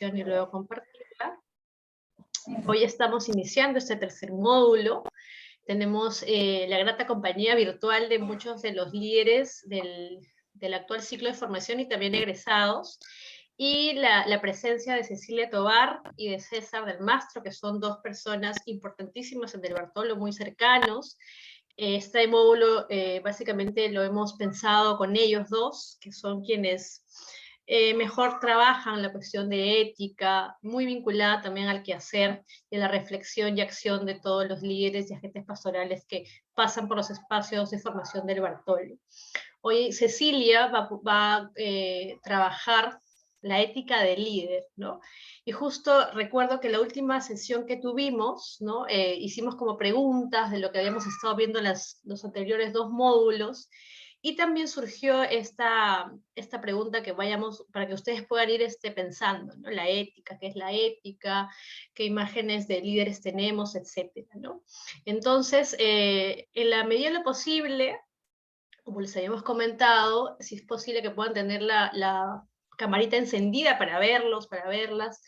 y luego compartirla. Hoy estamos iniciando este tercer módulo. Tenemos la grata compañía virtual de muchos de los líderes del actual ciclo de formación y también egresados, y la presencia de Cecilia Tovar y de César del Mastro, que son dos personas importantísimas en Del Bartolo, muy cercanos. Este módulo básicamente lo hemos pensado con ellos dos, que son quienes mejor trabajan la cuestión de ética, muy vinculada también al quehacer y a la reflexión y acción de todos los líderes y agentes pastorales que pasan por los espacios de formación del Bartolo. Hoy Cecilia va a trabajar la ética del líder, ¿no? Y justo recuerdo que la última sesión que tuvimos, ¿no? Hicimos como preguntas de lo que habíamos estado viendo en los anteriores dos módulos, y también surgió esta pregunta que vayamos, para que ustedes puedan ir pensando, ¿no? La ética, ¿qué es la ética? ¿Qué imágenes de líderes tenemos? Etcétera, ¿no? Entonces, en la medida de lo posible, como les habíamos comentado, si es posible que puedan tener la camarita encendida para verlos, para verlas,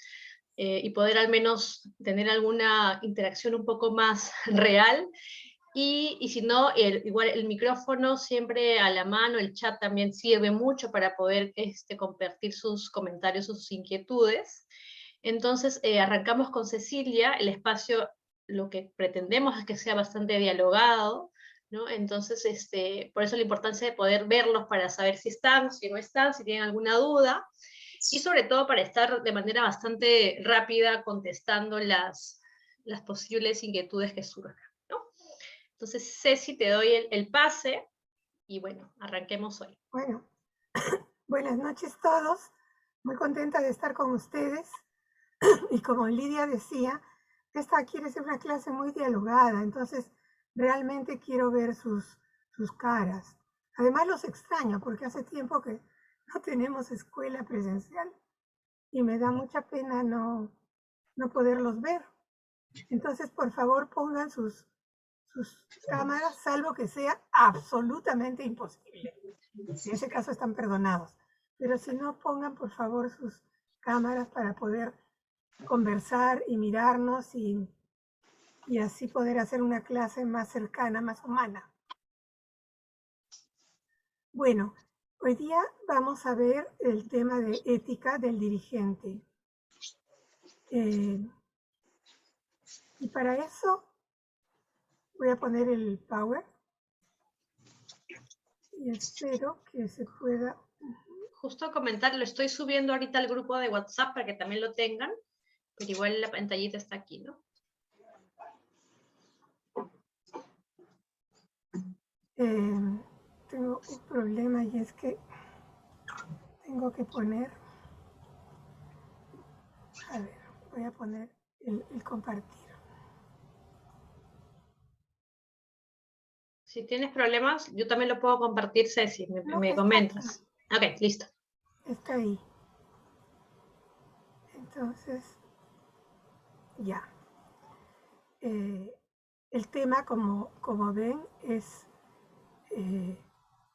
y poder al menos tener alguna interacción un poco más real. Y si no, igual el micrófono siempre a la mano, el chat también sirve mucho para poder compartir sus comentarios, sus inquietudes. Entonces, arrancamos con Cecilia. El espacio, lo que pretendemos es que sea bastante dialogado, ¿no? Entonces, por eso la importancia de poder verlos para saber si están, si no están, si tienen alguna duda, y sobre todo para estar de manera bastante rápida contestando las posibles inquietudes que surjan, ¿no? Entonces, Ceci, te doy el pase, y bueno, arranquemos hoy. Bueno, buenas noches todos, muy contenta de estar con ustedes, y como Lidia decía, esta quiere ser una clase muy dialogada, entonces realmente quiero ver sus caras. Además los extraño porque hace tiempo que no tenemos escuela presencial y me da mucha pena no poderlos ver. Entonces, por favor, pongan sus cámaras, salvo que sea absolutamente imposible. En ese caso están perdonados. Pero si no, pongan por favor sus cámaras para poder conversar y mirarnos y así poder hacer una clase más cercana, más humana. Bueno, hoy día vamos a ver el tema de ética del dirigente. Y para eso voy a poner el power y espero que se pueda. Justo comentar, lo estoy subiendo ahorita al grupo de WhatsApp para que también lo tengan, pero igual la pantallita está aquí, ¿no? Tengo un problema y es que tengo que poner, a ver, voy a poner el compartir. Si tienes problemas, yo también lo puedo compartir, Ceci, me comentas. Ok, listo. Está ahí. Entonces, ya. El tema, como ven, es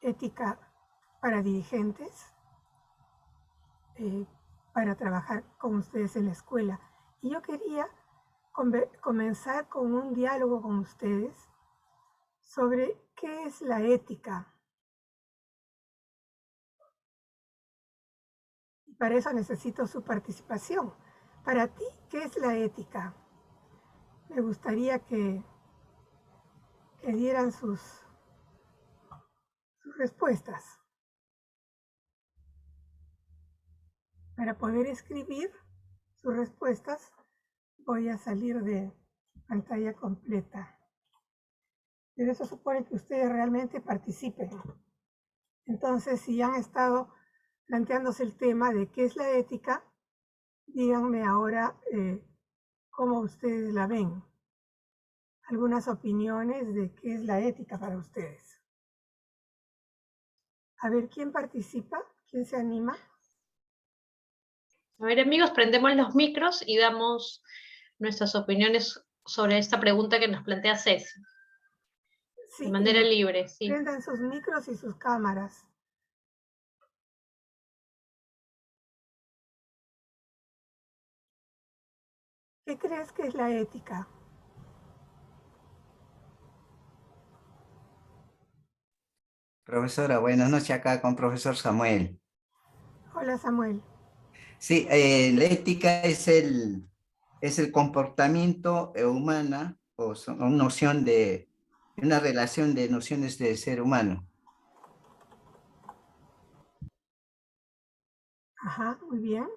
ética para dirigentes, para trabajar con ustedes en la escuela. Y yo quería comenzar con un diálogo con ustedes sobre qué es la ética. Y para eso necesito su participación. Para ti, ¿qué es la ética? Me gustaría que dieran sus respuestas. Para poder escribir sus respuestas, voy a salir de pantalla completa. Pero eso supone que ustedes realmente participen. Entonces, si han estado planteándose el tema de qué es la ética, díganme ahora cómo ustedes la ven. Algunas opiniones de qué es la ética para ustedes. A ver, ¿quién participa? ¿Quién se anima? A ver, amigos, prendemos los micros y damos nuestras opiniones sobre esta pregunta que nos plantea Ceci. Sí, de manera libre, sí. Prendan sus micros y sus cámaras. ¿Qué crees que es la ética? Profesora, buenas noches acá con profesor Samuel. Hola Samuel. Sí, la ética es el comportamiento humana o noción de una relación de nociones de ser humano. Ajá, muy bien.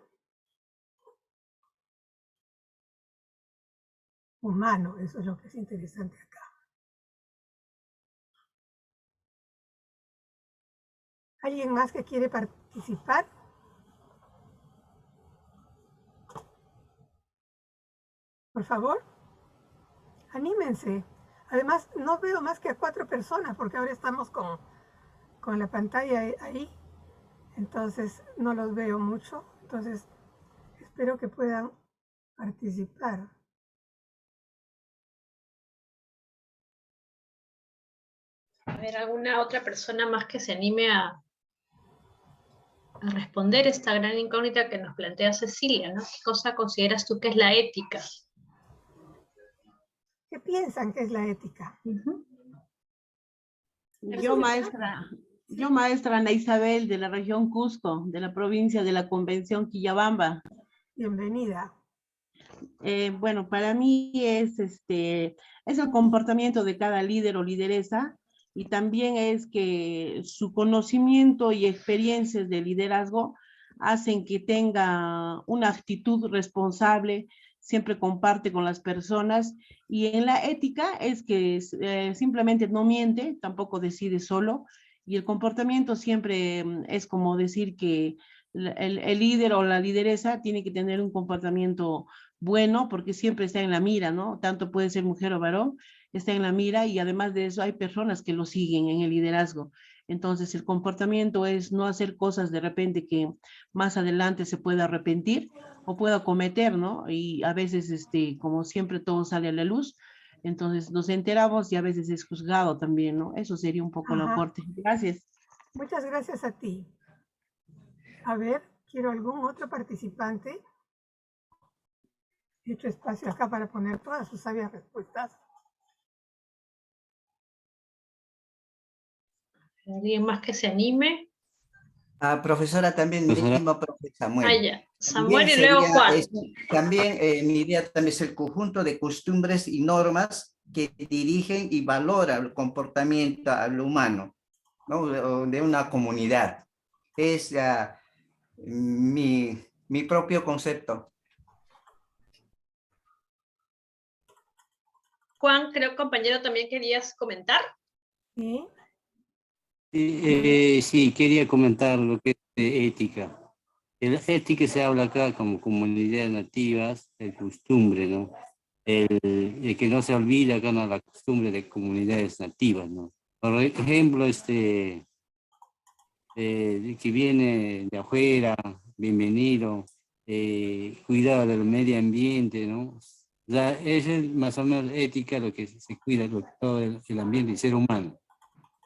Humano, eso es lo que es interesante acá. ¿Alguien más que quiere participar? Por favor, anímense. Además, no veo más que a 4 personas porque ahora estamos con la pantalla ahí. Entonces, no los veo mucho. Entonces, espero que puedan participar. A ver, ¿alguna otra persona más que se anime a responder esta gran incógnita que nos plantea Cecilia, ¿no? ¿Qué cosa consideras tú que es la ética? ¿Qué piensan que es la ética? Ujú. Yo, maestra Ana Isabel, de la región Cusco, de la provincia de la Convención Quillabamba. Bienvenida. Bueno, para mí es el comportamiento de cada líder o lideresa, y también es que su conocimiento y experiencias de liderazgo hacen que tenga una actitud responsable, siempre comparte con las personas, y en la ética es que simplemente no miente, tampoco decide solo, y el comportamiento siempre es como decir que el líder o la lideresa tiene que tener un comportamiento bueno, porque siempre está en la mira, ¿no? Tanto puede ser mujer o varón, está en la mira, y además de eso hay personas que lo siguen en el liderazgo. Entonces el comportamiento es no hacer cosas de repente que más adelante se pueda arrepentir o pueda cometer, ¿no? Y a veces, como siempre, todo sale a la luz, entonces nos enteramos y a veces es juzgado también, ¿no? Eso sería un poco el Ajá. aporte. Gracias. Muchas gracias a ti. A ver, quiero algún otro participante. He hecho espacio acá para poner todas sus sabias respuestas. ¿Alguien más que se anime? Profesora, también mi Profesora, mismo profe Ah, Samuel. ya. También Samuel y luego Juan. también mi idea también es el conjunto de costumbres y normas que dirigen y valoran el comportamiento al humano, ¿no? De una comunidad. Es mi propio concepto. Juan, creo compañero también querías comentar. ¿Sí? sí, quería comentar lo que es de ética. El ética se habla acá como comunidades nativas, de costumbre, ¿no? El que no se olvida acá, ¿no? La costumbre de comunidades nativas, ¿no? Por ejemplo, que viene de afuera, bienvenido, cuidado del medio ambiente, ¿no? Ya, esa es más o menos ética, lo que se cuida, todo el ambiente y ser humano.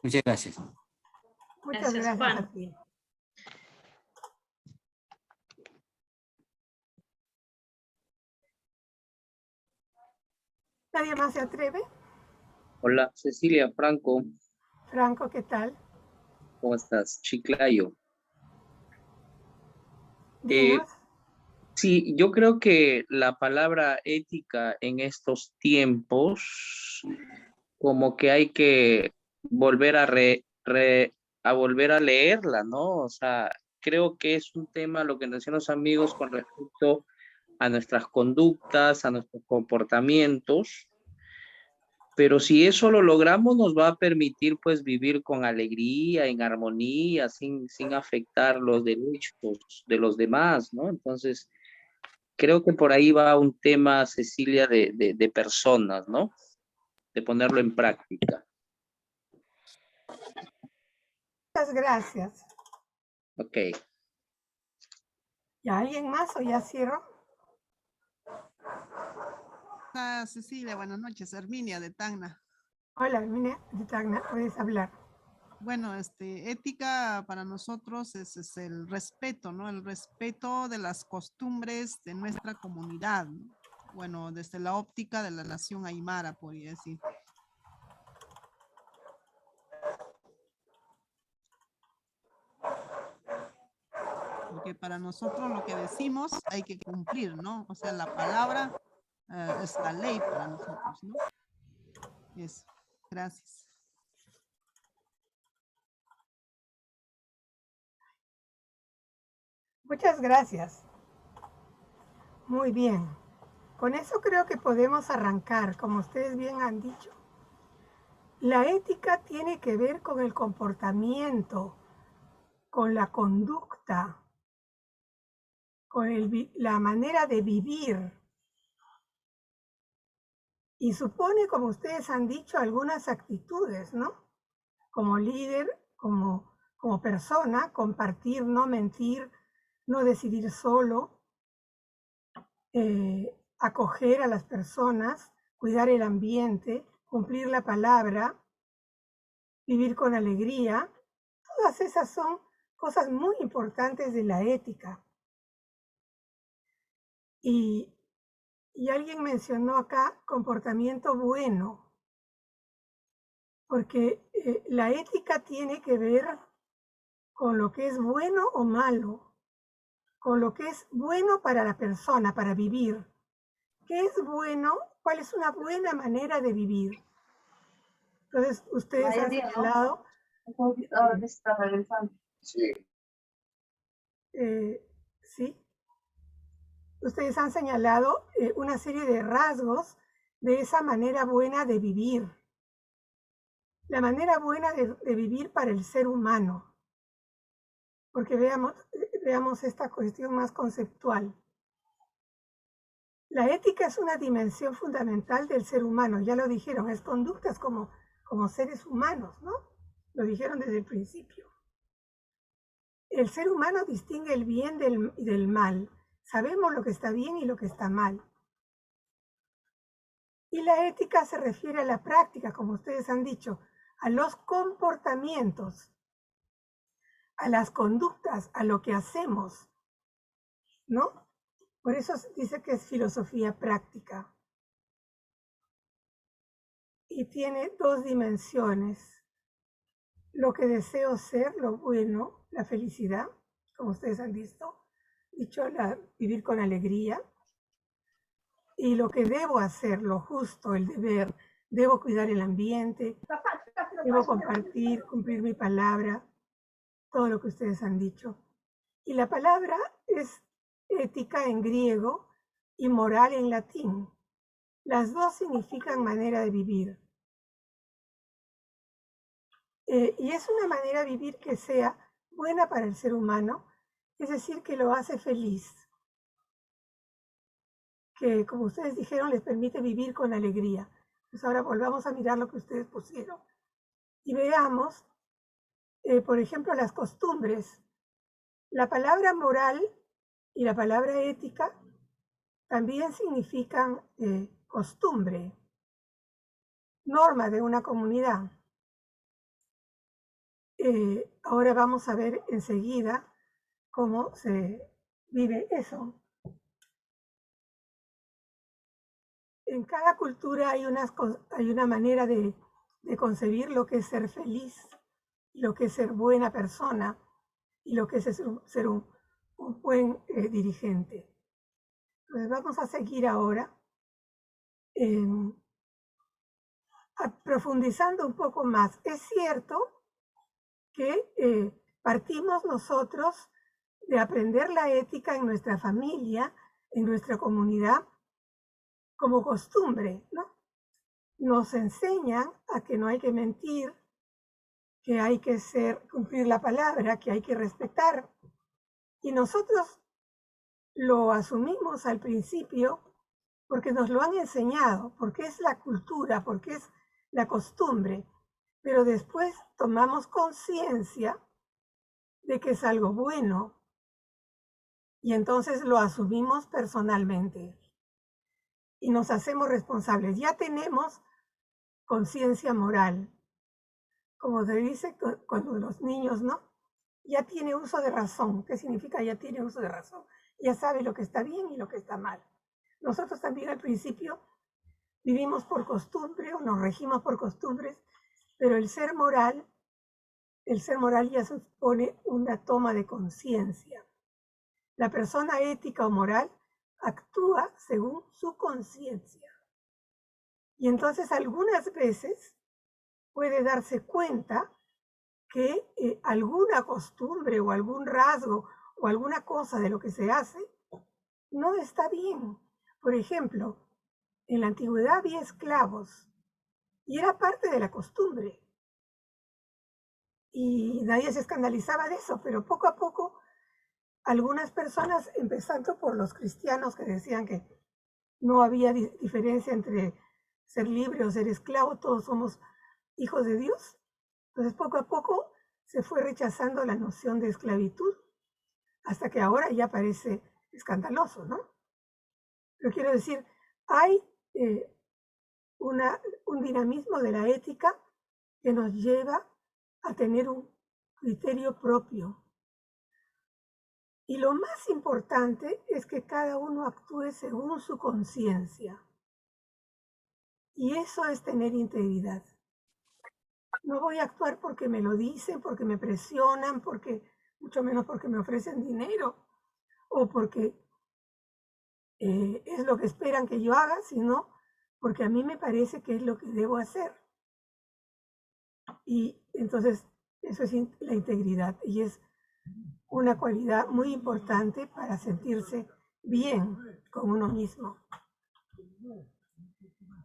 Muchas gracias. Muchas Gracias, gracias a Juan. ti. ¿Nadie más se atreve? Hola, Cecilia Franco, Franco, ¿qué tal? ¿cómo estás? Chiclayo. Dinos. Sí, yo creo que la palabra ética en estos tiempos, como que hay que volver a volver a leerla, ¿no? O sea, creo que es un tema, lo que nos decían los amigos con respecto a nuestras conductas, a nuestros comportamientos. Pero si eso lo logramos, nos va a permitir pues vivir con alegría, en armonía, sin afectar los derechos de los demás, ¿no? Entonces, creo que por ahí va un tema, Cecilia, de personas, ¿no? De ponerlo en práctica. Muchas gracias. Ok. ¿Y alguien más o ya cierro? Cecilia, buenas noches. Herminia de Tacna. Hola, Herminia de Tacna, puedes hablar. Bueno, ética para nosotros es el respeto, ¿no? El respeto de las costumbres de nuestra comunidad, ¿no? bueno, desde la óptica de la nación aymara, podría decir. Porque para nosotros lo que decimos hay que cumplir, ¿no? O sea, la palabra es la ley para nosotros, ¿no? Eso, gracias. Muchas gracias. Muy bien. Con eso creo que podemos arrancar, como ustedes bien han dicho. La ética tiene que ver con el comportamiento, con la conducta, con la manera de vivir. Y supone, como ustedes han dicho, algunas actitudes, ¿no? Como líder, como persona, compartir, no mentir, no decidir solo, acoger a las personas, cuidar el ambiente, cumplir la palabra, vivir con alegría. Todas esas son cosas muy importantes de la ética. Y alguien mencionó acá comportamiento bueno, porque la ética tiene que ver con lo que es bueno o malo, con lo que es bueno para la persona, para vivir. ¿Qué es bueno? ¿Cuál es una buena manera de vivir? Entonces, ustedes han señalado... sí. Ustedes han señalado una serie de rasgos de esa manera buena de vivir. La manera buena de vivir para el ser humano. Porque veamos esta cuestión más conceptual. La ética es una dimensión fundamental del ser humano, ya lo dijeron, es conductas como seres humanos, ¿no? Lo dijeron desde el principio. El ser humano distingue el bien del mal. Sabemos lo que está bien y lo que está mal. Y la ética se refiere a la práctica, como ustedes han dicho, a los comportamientos, a las conductas, a lo que hacemos, ¿no? Por eso dice que es filosofía práctica. Y tiene dos dimensiones. Lo que deseo ser, lo bueno, la felicidad, como ustedes han dicho, vivir con alegría. Y lo que debo hacer, lo justo, el deber, debo cuidar el ambiente, debo compartir, cumplir mi palabra, todo lo que ustedes han dicho. Y la palabra es ética en griego y moral en latín. Las dos significan manera de vivir. Y es una manera de vivir que sea buena para el ser humano, es decir, que lo hace feliz. Que, como ustedes dijeron, les permite vivir con alegría. Pues ahora volvamos a mirar lo que ustedes pusieron. Y veamos, por ejemplo, las costumbres. La palabra moral y la palabra ética también significan costumbre, norma de una comunidad. Ahora vamos a ver enseguida cómo se vive eso. En cada cultura hay una manera de concebir lo que es ser feliz, lo que es ser buena persona y lo que es ser un buen dirigente. Entonces vamos a seguir ahora profundizando un poco más. Es cierto que partimos nosotros de aprender la ética en nuestra familia, en nuestra comunidad, como costumbre, ¿no? Nos enseñan a que no hay que mentir, que hay que cumplir la palabra, que hay que respetar. Y nosotros lo asumimos al principio porque nos lo han enseñado, porque es la cultura, porque es la costumbre. Pero después tomamos conciencia de que es algo bueno y entonces lo asumimos personalmente y nos hacemos responsables. Ya tenemos conciencia moral. Como se dice cuando los niños, ¿no? Ya tiene uso de razón. ¿Qué significa ya tiene uso de razón? Ya sabe lo que está bien y lo que está mal. Nosotros también al principio vivimos por costumbre o nos regimos por costumbres, pero el ser moral ya supone una toma de conciencia. La persona ética o moral actúa según su conciencia. Y entonces algunas veces puede darse cuenta que alguna costumbre o algún rasgo o alguna cosa de lo que se hace no está bien. Por ejemplo, en la antigüedad había esclavos y era parte de la costumbre. Y nadie se escandalizaba de eso, pero poco a poco algunas personas, empezando por los cristianos que decían que no había diferencia entre ser libre o ser esclavo, todos somos hijos de Dios. Entonces poco a poco se fue rechazando la noción de esclavitud, hasta que ahora ya parece escandaloso, ¿no? Pero quiero decir, hay un dinamismo de la ética que nos lleva a tener un criterio propio. Y lo más importante es que cada uno actúe según su conciencia. Y eso es tener integridad. No voy a actuar porque me lo dicen, porque me presionan, mucho menos porque me ofrecen dinero o porque es lo que esperan que yo haga, sino porque a mí me parece que es lo que debo hacer. Y entonces eso es la integridad y es una cualidad muy importante para sentirse bien con uno mismo.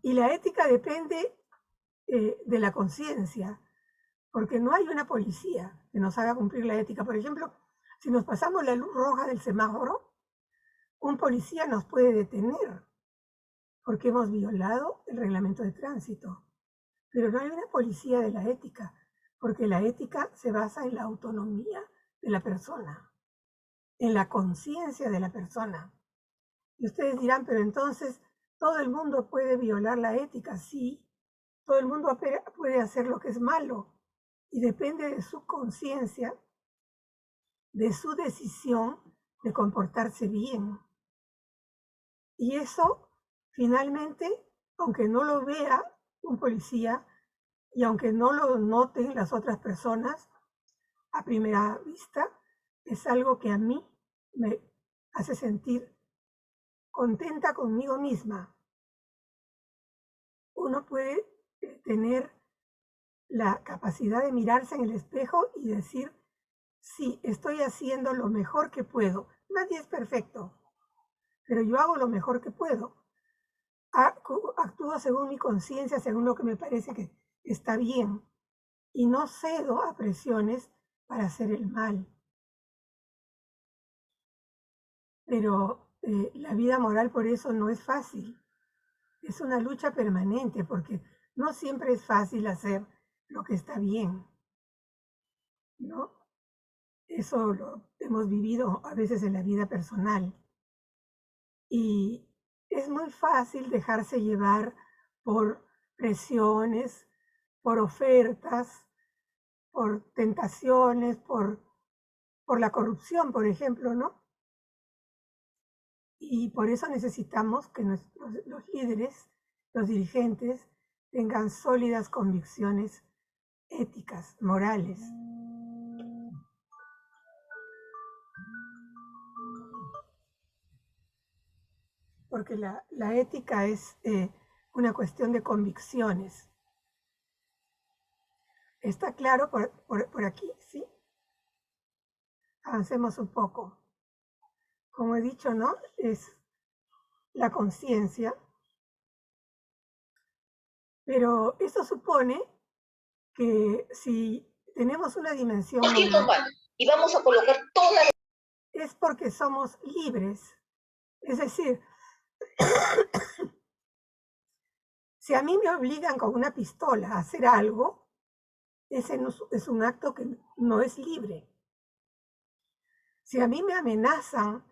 Y la ética depende de la conciencia, porque no hay una policía que nos haga cumplir la ética. Por ejemplo, si nos pasamos la luz roja del semáforo, un policía nos puede detener porque hemos violado el reglamento de tránsito. Pero no hay una policía de la ética, porque la ética se basa en la autonomía de la persona, en la conciencia de la persona. Y ustedes dirán, pero entonces, ¿todo el mundo puede violar la ética? Sí, todo el mundo puede hacer lo que es malo, y depende de su conciencia, de su decisión de comportarse bien. Y eso, finalmente, aunque no lo vea un policía y aunque no lo noten las otras personas a primera vista, es algo que a mí me hace sentir contenta conmigo misma. Uno puede tener la capacidad de mirarse en el espejo y decir, sí, estoy haciendo lo mejor que puedo. Nadie es perfecto, pero yo hago lo mejor que puedo. Actúo según mi conciencia, según lo que me parece que está bien, y no cedo a presiones para hacer el mal. Pero la vida moral por eso no es fácil. Es una lucha permanente porque no siempre es fácil hacer lo que está bien, ¿no? Eso lo hemos vivido a veces en la vida personal. Y es muy fácil dejarse llevar por presiones, por ofertas, por tentaciones, por la corrupción, por ejemplo, ¿no? Y por eso necesitamos que los líderes, los dirigentes, tengan sólidas convicciones éticas, morales. Porque la ética es una cuestión de convicciones. ¿Está claro por aquí? ¿Sí? Avancemos un poco. Como he dicho, ¿no? Es la conciencia. Pero eso supone que si tenemos una dimensión moral, y vamos a colocar toda es porque somos libres. Es decir, si a mí me obligan con una pistola a hacer algo, ese no es un acto que no es libre. Si a mí me amenazan,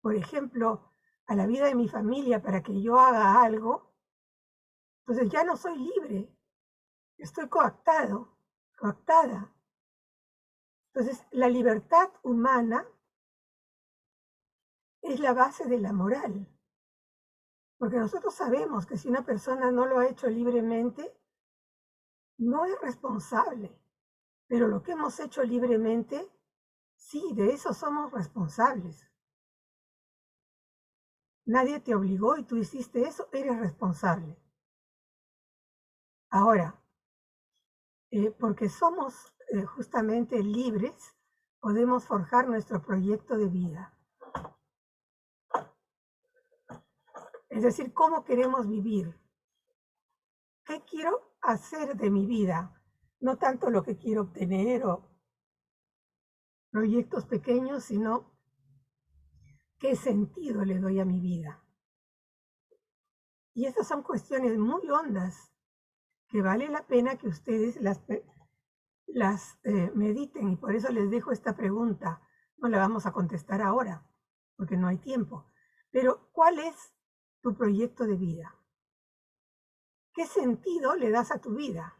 por ejemplo, a la vida de mi familia para que yo haga algo, entonces ya no soy libre, estoy coactado, coactada. Entonces, la libertad humana es la base de la moral. Porque nosotros sabemos que si una persona no lo ha hecho libremente, no es responsable. Pero lo que hemos hecho libremente, sí, de eso somos responsables. Nadie te obligó y tú hiciste eso, eres responsable. Ahora, porque somos justamente libres, podemos forjar nuestro proyecto de vida. Es decir, ¿cómo queremos vivir? ¿Qué quiero hacer de mi vida? No tanto lo que quiero obtener o proyectos pequeños, sino qué sentido le doy a mi vida. Y estas son cuestiones muy hondas que vale la pena que ustedes las mediten, y por eso les dejo esta pregunta. No la vamos a contestar ahora, porque no hay tiempo. Pero, ¿cuál es tu proyecto de vida? ¿Qué sentido le das a tu vida?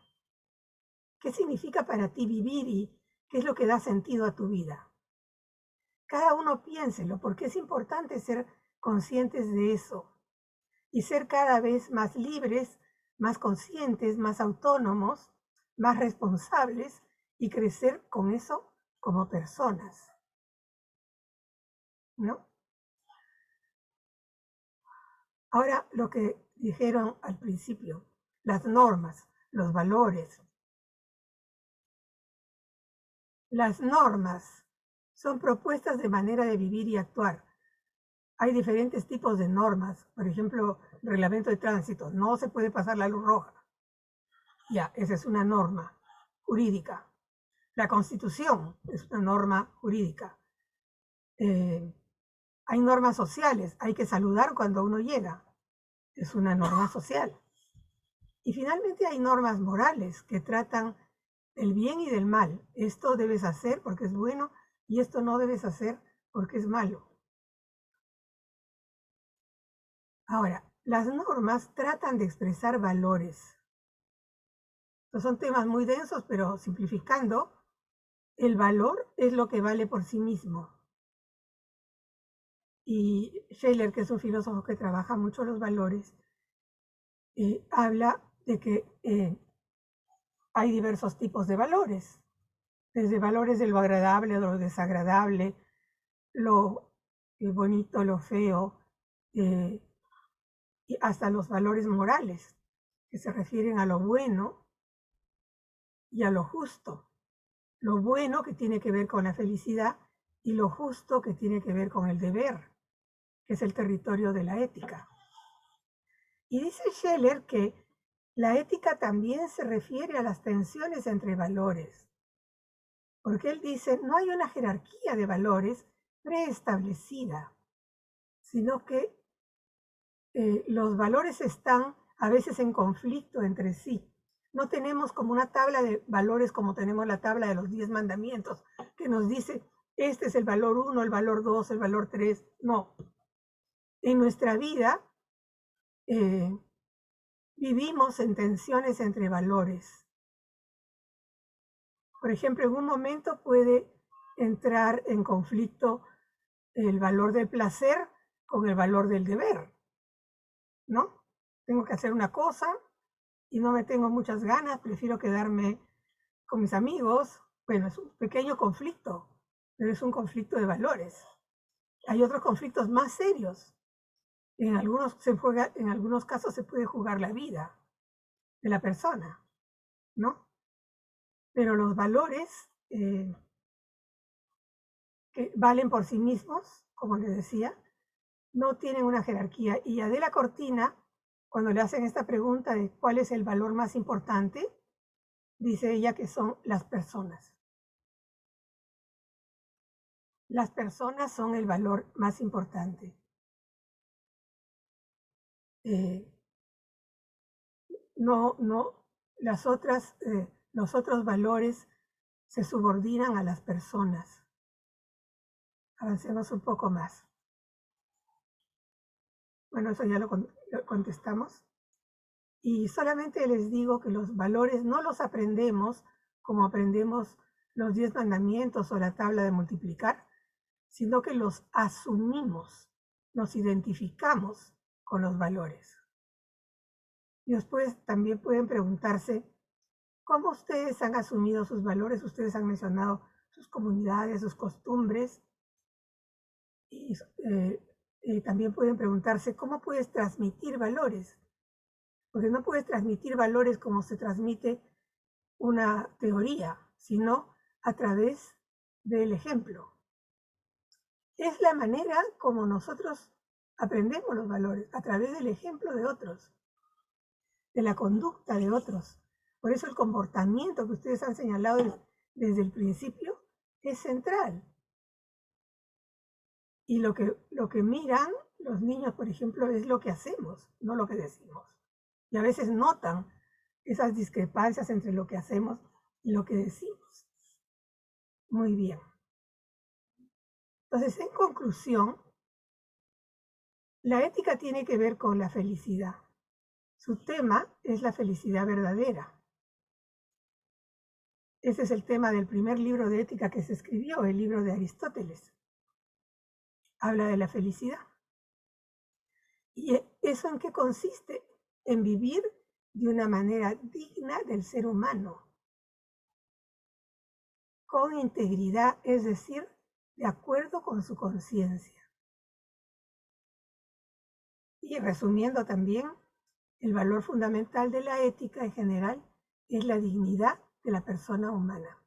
¿Qué significa para ti vivir y qué es lo que da sentido a tu vida? Cada uno piénselo, porque es importante ser conscientes de eso y ser cada vez más libres, más conscientes, más autónomos, más responsables y crecer con eso como personas, ¿no? Ahora, lo que dijeron al principio, las normas, los valores. Las normas son propuestas de manera de vivir y actuar. Hay diferentes tipos de normas. Por ejemplo, reglamento de tránsito. No se puede pasar la luz roja. Ya, esa es una norma jurídica. La Constitución es una norma jurídica. Hay normas sociales. Hay que saludar cuando uno llega. Es una norma social. Y finalmente hay normas morales que tratan del bien y del mal. Esto debes hacer porque es bueno y esto no debes hacer porque es malo. Ahora, las normas tratan de expresar valores. Estos son temas muy densos, pero simplificando, el valor es lo que vale por sí mismo. Y Scheler, que es un filósofo que trabaja mucho los valores, habla de que hay diversos tipos de valores, desde valores de lo agradable, de lo desagradable, lo bonito, lo feo, y hasta los valores morales, que se refieren a lo bueno y a lo justo. Lo bueno que tiene que ver con la felicidad y lo justo que tiene que ver con el deber, que es el territorio de la ética. Y dice Scheler que la ética también se refiere a las tensiones entre valores, porque él dice, no hay una jerarquía de valores preestablecida, sino que los valores están a veces en conflicto entre sí. No tenemos como una tabla de valores como tenemos la tabla de los 10 mandamientos, que nos dice, este es el valor 1, el valor 2, el valor 3. No. En nuestra vida vivimos en tensiones entre valores. Por ejemplo, en un momento puede entrar en conflicto el valor del placer con el valor del deber, ¿no? Tengo que hacer una cosa y no me tengo muchas ganas, prefiero quedarme con mis amigos. Bueno, es un pequeño conflicto, pero es un conflicto de valores. Hay otros conflictos más serios. En algunos casos se puede jugar la vida de la persona, ¿no? Pero los valores que valen por sí mismos, como les decía, no tienen una jerarquía. Y Adela Cortina, cuando le hacen esta pregunta de cuál es el valor más importante, dice ella que son las personas. Las personas son el valor más importante. Los otros valores se subordinan a las personas. Avancemos un poco más. Bueno, eso ya lo contestamos. Y solamente les digo que los valores no los aprendemos como aprendemos los 10 mandamientos o la tabla de multiplicar, sino que los asumimos, nos identificamos con los valores. Y después también pueden preguntarse cómo ustedes han asumido sus valores. Ustedes han mencionado sus comunidades, sus costumbres. Y también pueden preguntarse cómo puedes transmitir valores. Porque no puedes transmitir valores como se transmite una teoría, sino a través del ejemplo. Es la manera como nosotros aprendemos los valores, a través del ejemplo de otros, de la conducta de otros. Por eso el comportamiento que ustedes han señalado desde el principio es central. Y lo que miran los niños, por ejemplo, es lo que hacemos, no lo que decimos. Y a veces notan esas discrepancias entre lo que hacemos y lo que decimos. Muy bien. Entonces, en conclusión, la ética tiene que ver con la felicidad. Su tema es la felicidad verdadera. Ese es el tema del primer libro de ética que se escribió, el libro de Aristóteles. Habla de la felicidad. ¿Y eso en qué consiste? En vivir de una manera digna del ser humano, con integridad, es decir, de acuerdo con su conciencia. Y resumiendo también, el valor fundamental de la ética en general es la dignidad de la persona humana.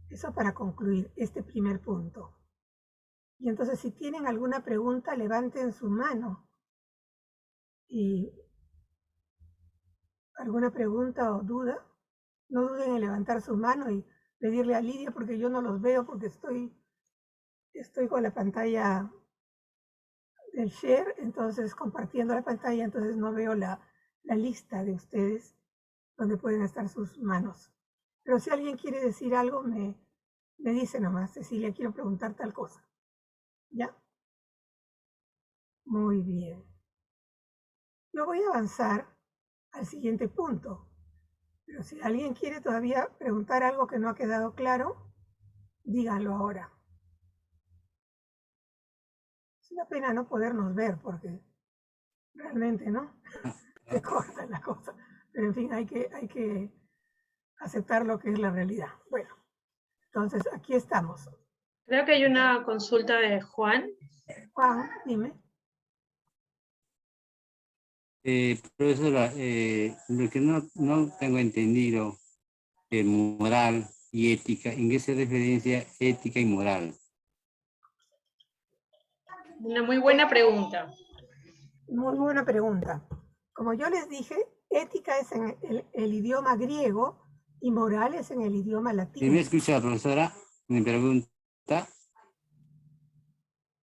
Eso para concluir este primer punto. Y entonces, si tienen alguna pregunta, levanten su mano. Y alguna pregunta o duda, no duden en levantar su mano y pedirle a Lidia, porque yo no los veo, porque estoy con la pantalla del share, entonces compartiendo la pantalla, entonces no veo la lista de ustedes donde pueden estar sus manos. Pero si alguien quiere decir algo, me dice nomás: Cecilia, quiero preguntar tal cosa. ¿Ya? Muy bien. Yo voy a avanzar al siguiente punto. Pero si alguien quiere todavía preguntar algo que no ha quedado claro, díganlo ahora. Es una pena no podernos ver porque realmente, ¿no? Se corta la cosa. Pero en fin, hay que aceptar lo que es la realidad. Bueno, entonces aquí estamos. Creo que hay una consulta de Juan. Juan, dime. Profesora, lo que no tengo entendido de moral y ética, ¿en qué se referencia ética y moral? Una muy buena pregunta. Muy buena pregunta. Como yo les dije, ética es en el idioma griego y moral es en el idioma latino. ¿Me escucha, profesora? Me pregunta.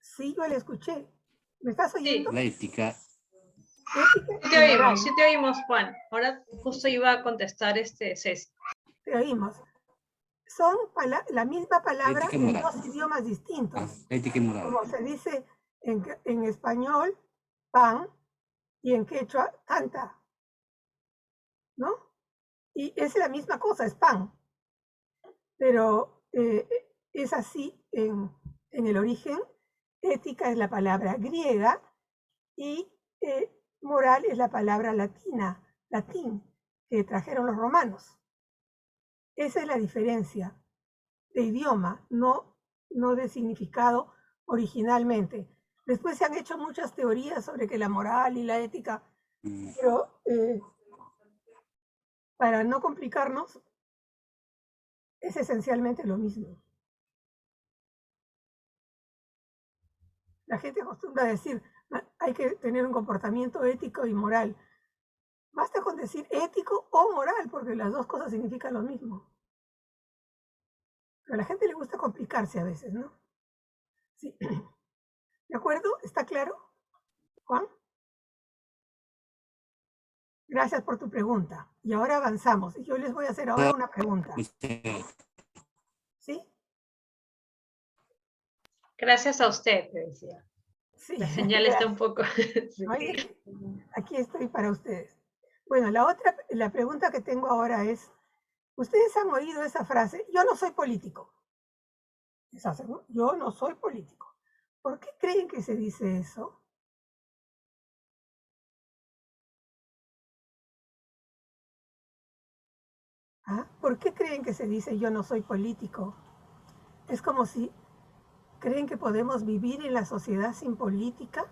Sí, yo le escuché. ¿Me estás oyendo? La ética. Ética Sí te oímos, Juan. Ahora justo iba a contestar Ceci. Te oímos. Son la misma palabra en dos idiomas distintos. Ética y moral. Como se dice en español, pan, y en quechua, tanta. ¿No? Y es la misma cosa, es pan. Pero es así en el origen. Ética es la palabra griega y moral es la palabra latín, que trajeron los romanos. Esa es la diferencia de idioma, no de significado originalmente. Después se han hecho muchas teorías sobre que la moral y la ética, pero para no complicarnos, es esencialmente lo mismo. La gente acostumbra a decir, hay que tener un comportamiento ético y moral. Basta con decir ético o moral, porque las dos cosas significan lo mismo. Pero a la gente le gusta complicarse a veces, ¿no? Sí. ¿De acuerdo? ¿Está claro, Juan? Gracias por tu pregunta. Y ahora avanzamos. Y yo les voy a hacer ahora una pregunta. ¿Sí? Gracias a usted, te decía. Sí. La señal está un poco... Sí. Aquí estoy para ustedes. Bueno, la pregunta que tengo ahora es, ¿ustedes han oído esa frase? Yo no soy político. Yo no soy político. ¿Por qué creen que se dice eso? ¿Ah? ¿Por qué creen que se dice yo no soy político? Es como si creen que podemos vivir en la sociedad sin política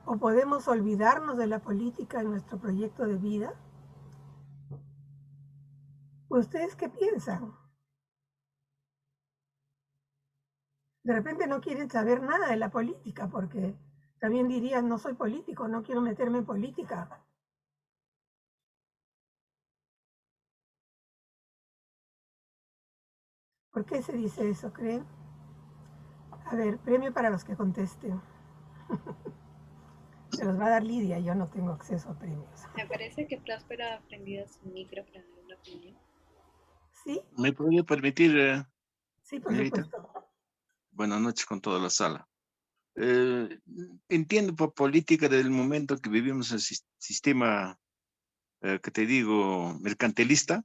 o podemos olvidarnos de la política en nuestro proyecto de vida. ¿Ustedes qué piensan? De repente no quieren saber nada de la política porque también dirían no soy político, no quiero meterme en política. ¿Por qué se dice eso, creen? A ver, premio para los que contesten. Se los va a dar Lidia, yo no tengo acceso a premios. Me parece que Próspero ha prendido su micro para dar una opinión. ¿Sí? ¿Me podría permitir, Sí, por señorita? supuesto. Buenas noches con toda la sala. Entiendo por política desde el momento que vivimos en el sistema, que te digo, mercantilista,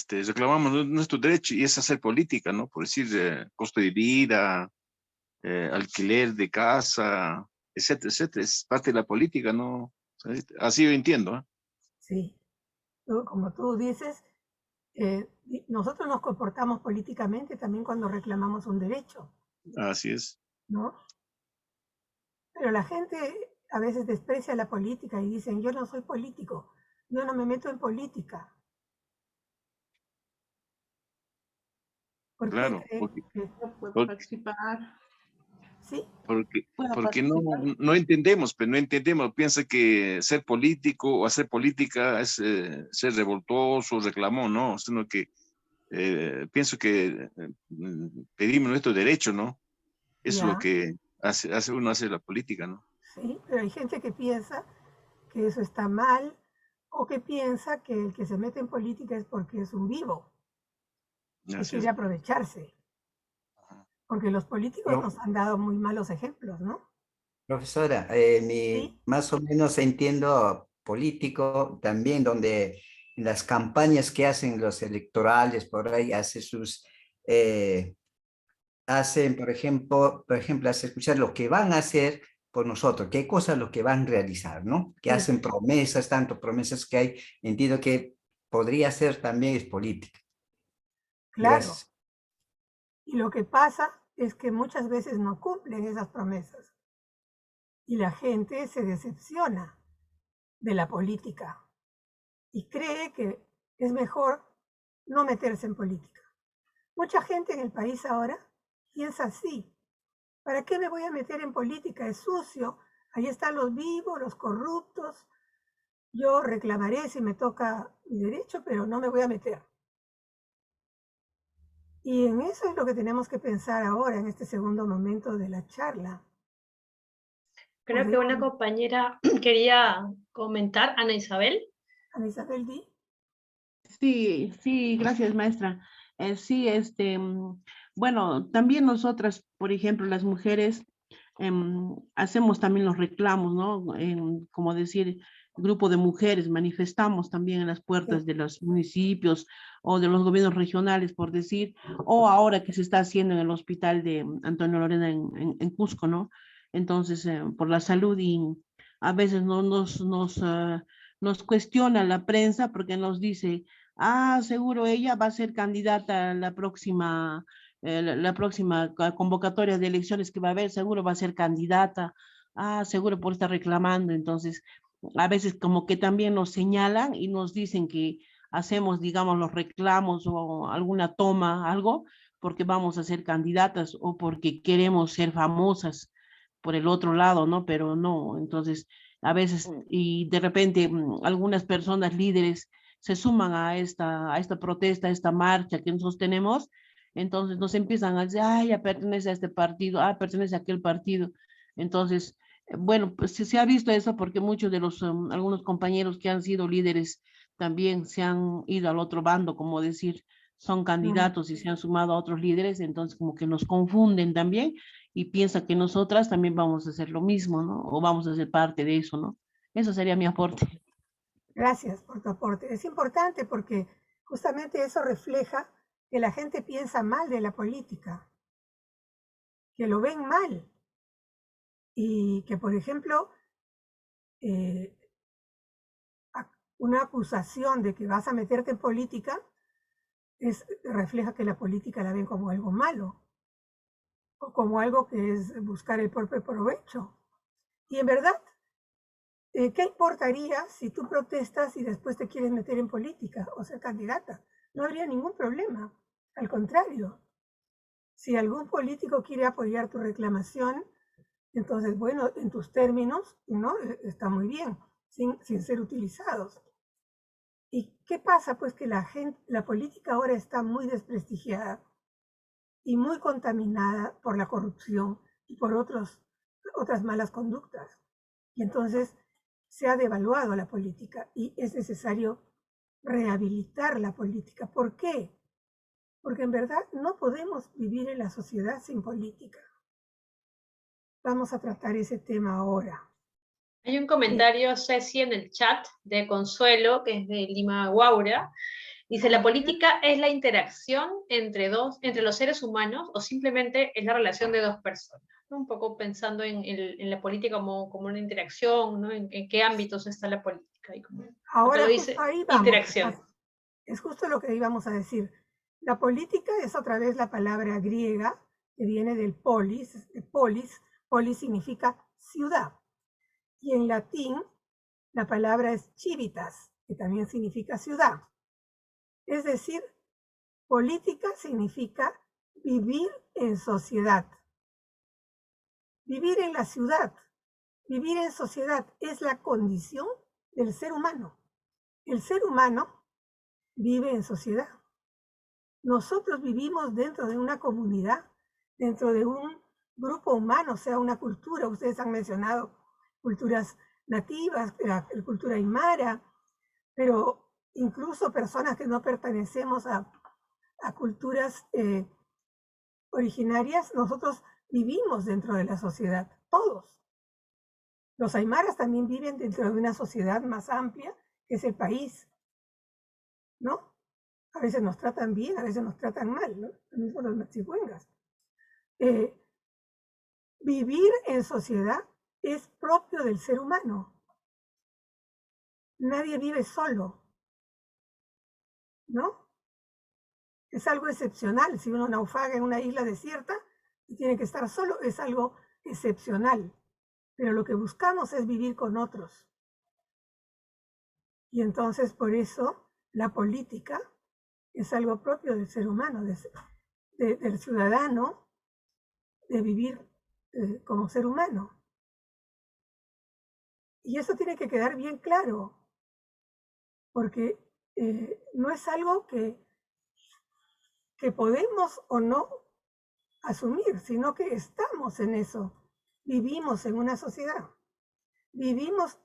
reclamamos nuestro derecho y es hacer política, ¿no? Por decir, costo de vida, alquiler de casa, etcétera, etcétera. Es parte de la política, ¿no? Así yo entiendo, ¿eh? Sí. Como tú dices, nosotros nos comportamos políticamente también cuando reclamamos un derecho, Así es. ¿no? Pero la gente a veces desprecia la política y dicen, yo no soy político, yo no me meto en política. ¿Por qué Claro, creen porque, que No puedo porque, participar. sí? ¿Puedo porque participar? no entendemos, pero no entendemos. Piensa que ser político o hacer política es ser revoltoso, reclamón, ¿no? Sino que pienso que pedimos nuestro derecho, ¿no? Eso es lo Ya, que uno hace la política, ¿no? sí, pero hay gente que piensa que eso está mal o que piensa que el que se mete en política es porque es un vivo, que Así quiere es. aprovecharse, porque los políticos Pero, nos han dado muy malos ejemplos, ¿no? profesora, Sí, más o menos entiendo político también, donde en las campañas que hacen los electorales, por ahí eh, hacen, por ejemplo, hace escuchar lo que van a hacer por nosotros, qué cosas lo que van a realizar, ¿no? Que eso, hacen promesas, tanto promesas que hay, entiendo que podría ser también es política. claro. Gracias. Y lo que pasa es que muchas veces no cumplen esas promesas y la gente se decepciona de la política y cree que es mejor no meterse en política. Mucha gente en el país ahora piensa así. ¿Para qué me voy a meter en política? Es sucio. Ahí están los vivos, los corruptos. Yo reclamaré si me toca mi derecho, pero no me voy a meter. Y en eso es lo que tenemos que pensar ahora, en este segundo momento de la charla. Creo que una compañera quería comentar, Ana Isabel. Ana Isabel, di. Sí, sí, gracias, maestra. Sí, bueno, también nosotras, por ejemplo, las mujeres, hacemos también los reclamos, ¿no? Como decir, grupo de mujeres, manifestamos también en las puertas de los municipios o de los gobiernos regionales, por decir, o ahora que se está haciendo en el hospital de Antonio Lorena en Cusco, ¿no? Entonces, por la salud y a veces no nos cuestiona la prensa porque nos dice, ah, seguro ella va a ser candidata a la próxima convocatoria de elecciones que va a haber, seguro va a ser candidata, ah, seguro por estar reclamando. Entonces, a veces como que también nos señalan y nos dicen que hacemos, digamos, los reclamos o alguna toma, algo, porque vamos a ser candidatas o porque queremos ser famosas por el otro lado, ¿no? Pero no, entonces, a veces, y de repente, algunas personas líderes se suman a esta protesta, a esta marcha que nosotros tenemos, entonces nos empiezan a decir, ah, ya pertenece a este partido, ah, pertenece a aquel partido. Entonces, bueno, pues se ha visto eso porque muchos de los, algunos compañeros que han sido líderes también se han ido al otro bando, como decir, son candidatos y se han sumado a otros líderes, entonces como que nos confunden también y piensa que nosotras también vamos a hacer lo mismo, ¿no? O vamos a ser parte de eso, ¿no? Eso sería mi aporte. Gracias por tu aporte. Es importante porque justamente eso refleja que la gente piensa mal de la política, que lo ven mal y que, por ejemplo, una acusación de que vas a meterte en política, refleja que la política la ven como algo malo, o como algo que es buscar el propio provecho. Y en verdad, ¿qué importaría si tú protestas y después te quieres meter en política o ser candidata? No habría ningún problema. Al contrario, si algún político quiere apoyar tu reclamación, entonces, bueno, en tus términos, ¿no? Está muy bien, sin ser utilizados. ¿Y qué pasa? Pues que la política ahora está muy desprestigiada y muy contaminada por la corrupción y por otras malas conductas. Y entonces se ha devaluado la política y es necesario rehabilitar la política. ¿Por qué? Porque en verdad no podemos vivir en la sociedad sin política. Vamos a tratar ese tema ahora. Hay un comentario, Ceci, en el chat de Consuelo, que es de Lima Guaura. Dice, ¿la política es la interacción entre los seres humanos o simplemente es la relación de dos personas? ¿No? Un poco pensando en la política como una interacción, ¿no? En qué ámbitos está la política. Y como, ahora lo dice, justo ahí vamos. interacción. Es justo lo que íbamos a decir. La política es otra vez la palabra griega que viene del polis. Polis significa ciudad. Y en latín la palabra es civitas, que también significa ciudad. Es decir, política significa vivir en sociedad. Vivir en la ciudad, vivir en sociedad es la condición del ser humano. El ser humano vive en sociedad. Nosotros vivimos dentro de una comunidad, dentro de un grupo humano, o sea, una cultura. Ustedes han mencionado culturas nativas, la cultura aymara, pero incluso personas que no pertenecemos a culturas originarias, nosotros vivimos dentro de la sociedad, todos. Los aymaras también viven dentro de una sociedad más amplia, que es el país, ¿no? A veces nos tratan bien, a veces nos tratan mal, ¿no? Lo mismo los machihuengas. Vivir en sociedad es propio del ser humano. Nadie vive solo, ¿no? Es algo excepcional. Si uno naufraga en una isla desierta y tiene que estar solo, es algo excepcional. Pero lo que buscamos es vivir con otros. Y entonces por eso la política es algo propio del ser humano, del ciudadano, de vivir como ser humano. Y eso tiene que quedar bien claro, porque no es algo que podemos o no asumir, sino que estamos en eso. Vivimos en una sociedad. Vivimos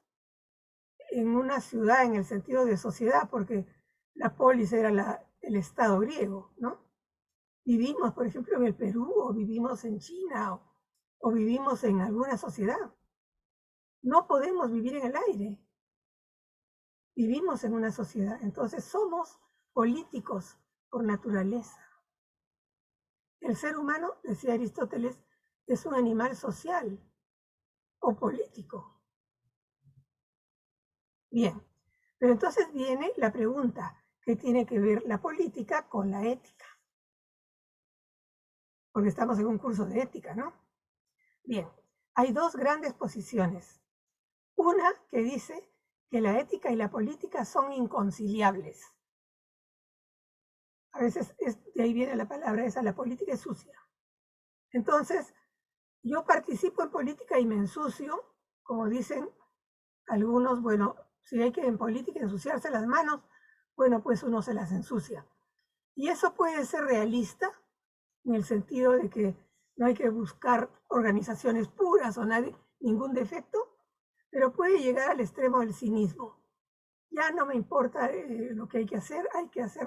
en una ciudad en el sentido de sociedad, porque la polis era el Estado griego, ¿no? Vivimos, por ejemplo, en el Perú, o vivimos en China, o vivimos en alguna sociedad. No podemos vivir en el aire. Vivimos en una sociedad. Entonces somos políticos por naturaleza. El ser humano, decía Aristóteles, es un animal social o político. Bien, pero entonces viene la pregunta, ¿qué tiene que ver la política con la ética? Porque estamos en un curso de ética, ¿no? Bien, hay dos grandes posiciones. Una que dice que la ética y la política son inconciliables. A veces de ahí viene la palabra esa, la política es sucia. Entonces, yo participo en política y me ensucio, como dicen algunos, bueno, si hay que en política ensuciarse las manos, bueno, pues uno se las ensucia. Y eso puede ser realista, en el sentido de que no hay que buscar organizaciones puras o ningún defecto, pero puede llegar al extremo del cinismo. Ya no me importa lo que hay que hacer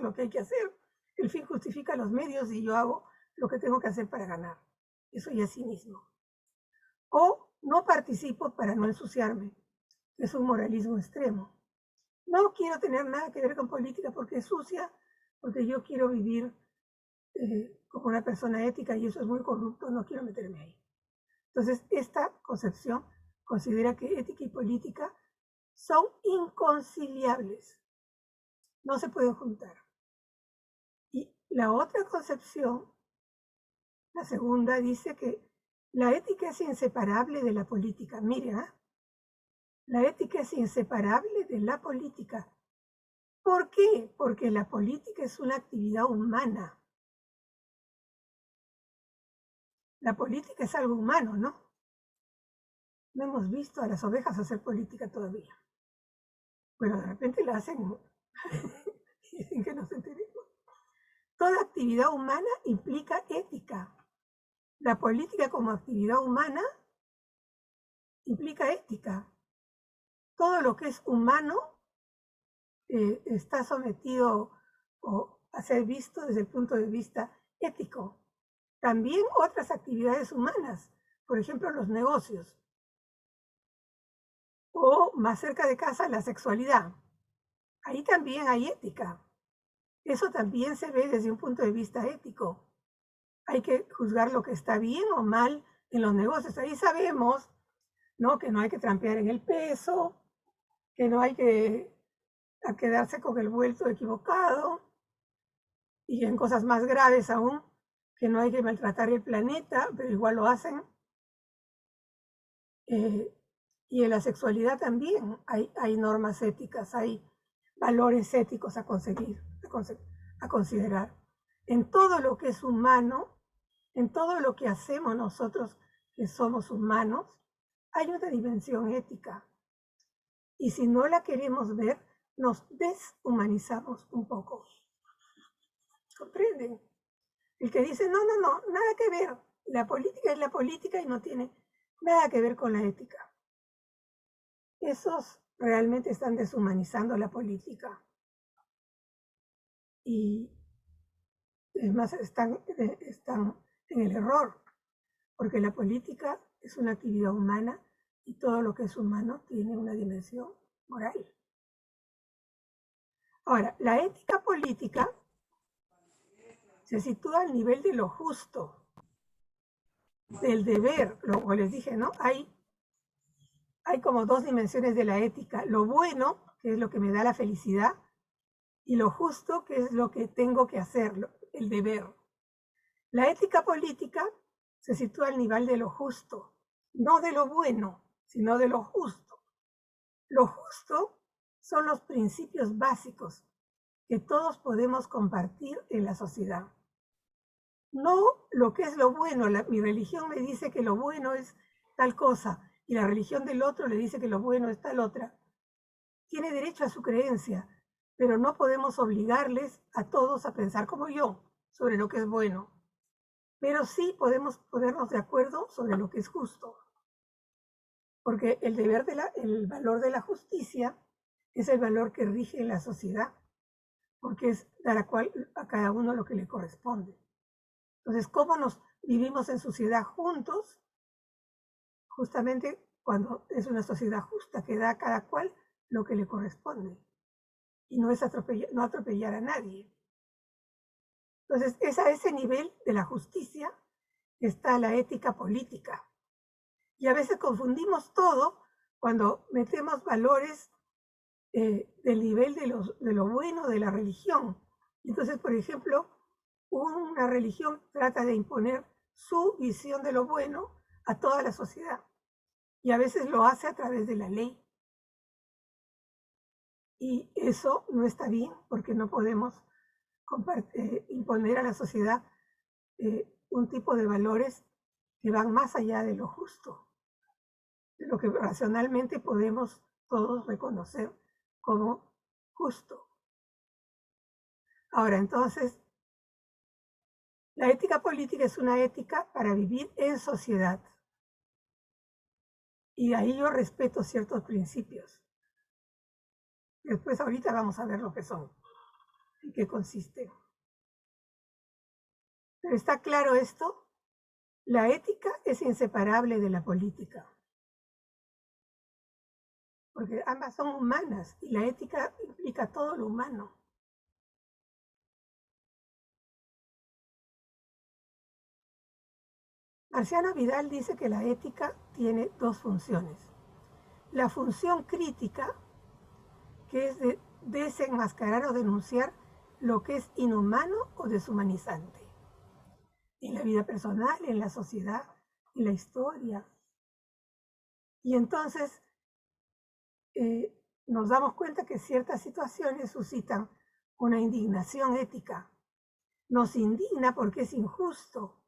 lo que hay que hacer. El fin justifica los medios y yo hago lo que tengo que hacer para ganar. Eso ya es cinismo. O no participo para no ensuciarme. Es un moralismo extremo. No quiero tener nada que ver con política porque es sucia, porque yo quiero vivir como una persona ética y eso es muy corrupto, no quiero meterme ahí. Entonces, esta concepción considera que ética y política son inconciliables. No se pueden juntar. Y la otra concepción, la segunda, dice que la ética es inseparable de la política. Mire, la ética es inseparable de la política. ¿Por qué? Porque la política es una actividad humana. La política es algo humano, ¿no? No hemos visto a las ovejas hacer política todavía. Bueno, de repente la hacen y dicen que no se enteremos. Toda actividad humana implica ética. La política como actividad humana implica ética. Todo lo que es humano está sometido a ser visto desde el punto de vista ético. También otras actividades humanas, por ejemplo, los negocios. O más cerca de casa, la sexualidad. Ahí también hay ética. Eso también se ve desde un punto de vista ético. Hay que juzgar lo que está bien o mal en los negocios. Ahí sabemos, ¿no?, que no hay que trampear en el peso, que no hay que quedarse con el vuelto equivocado, y en cosas más graves aún, que no hay que maltratar el planeta, pero igual lo hacen. Y en la sexualidad también hay normas éticas, hay valores éticos a considerar. En todo lo que es humano, en todo lo que hacemos nosotros que somos humanos, hay una dimensión ética. Y si no la queremos ver, nos deshumanizamos un poco. ¿Comprenden? El que dice, no, nada que ver. La política es la política y no tiene nada que ver con la ética. Esos realmente están deshumanizando la política. Y es más, están en el error, porque la política es una actividad humana y todo lo que es humano tiene una dimensión moral. Ahora, la ética política se sitúa al nivel de lo justo, del deber, como les dije, ¿no? Hay como dos dimensiones de la ética, lo bueno, que es lo que me da la felicidad, y lo justo, que es lo que tengo que hacer, el deber. La ética política se sitúa al nivel de lo justo, no de lo bueno, sino de lo justo. Lo justo son los principios básicos que todos podemos compartir en la sociedad. No lo que es lo bueno. Mi religión me dice que lo bueno es tal cosa y la religión del otro le dice que lo bueno es tal otra. Tiene derecho a su creencia, pero no podemos obligarles a todos a pensar como yo sobre lo que es bueno. Pero sí podemos ponernos de acuerdo sobre lo que es justo. Porque el valor de la justicia es el valor que rige en la sociedad, porque es dar a cada uno lo que le corresponde. Entonces, ¿cómo nos vivimos en sociedad juntos? Justamente cuando es una sociedad justa que da a cada cual lo que le corresponde. Y no es no atropellar a nadie. Entonces, es a ese nivel de la justicia que está la ética política. Y a veces confundimos todo cuando metemos valores del nivel de lo bueno de la religión. Entonces, por ejemplo, una religión trata de imponer su visión de lo bueno a toda la sociedad. Y a veces lo hace a través de la ley. Y eso no está bien, porque no podemos imponer a la sociedad un tipo de valores que van más allá de lo justo, de lo que racionalmente podemos todos reconocer como justo. Ahora, entonces, la ética política es una ética para vivir en sociedad. Y ahí yo respeto ciertos principios. Después ahorita vamos a ver lo que son, en qué consiste. Pero está claro esto, la ética es inseparable de la política. Porque ambas son humanas y la ética implica todo lo humano. Marciano Vidal dice que la ética tiene dos funciones. La función crítica que es de desenmascarar o denunciar lo que es inhumano o deshumanizante. En la vida personal, en la sociedad, en la historia. Y entonces nos damos cuenta que ciertas situaciones suscitan una indignación ética. Nos indigna porque es injusto,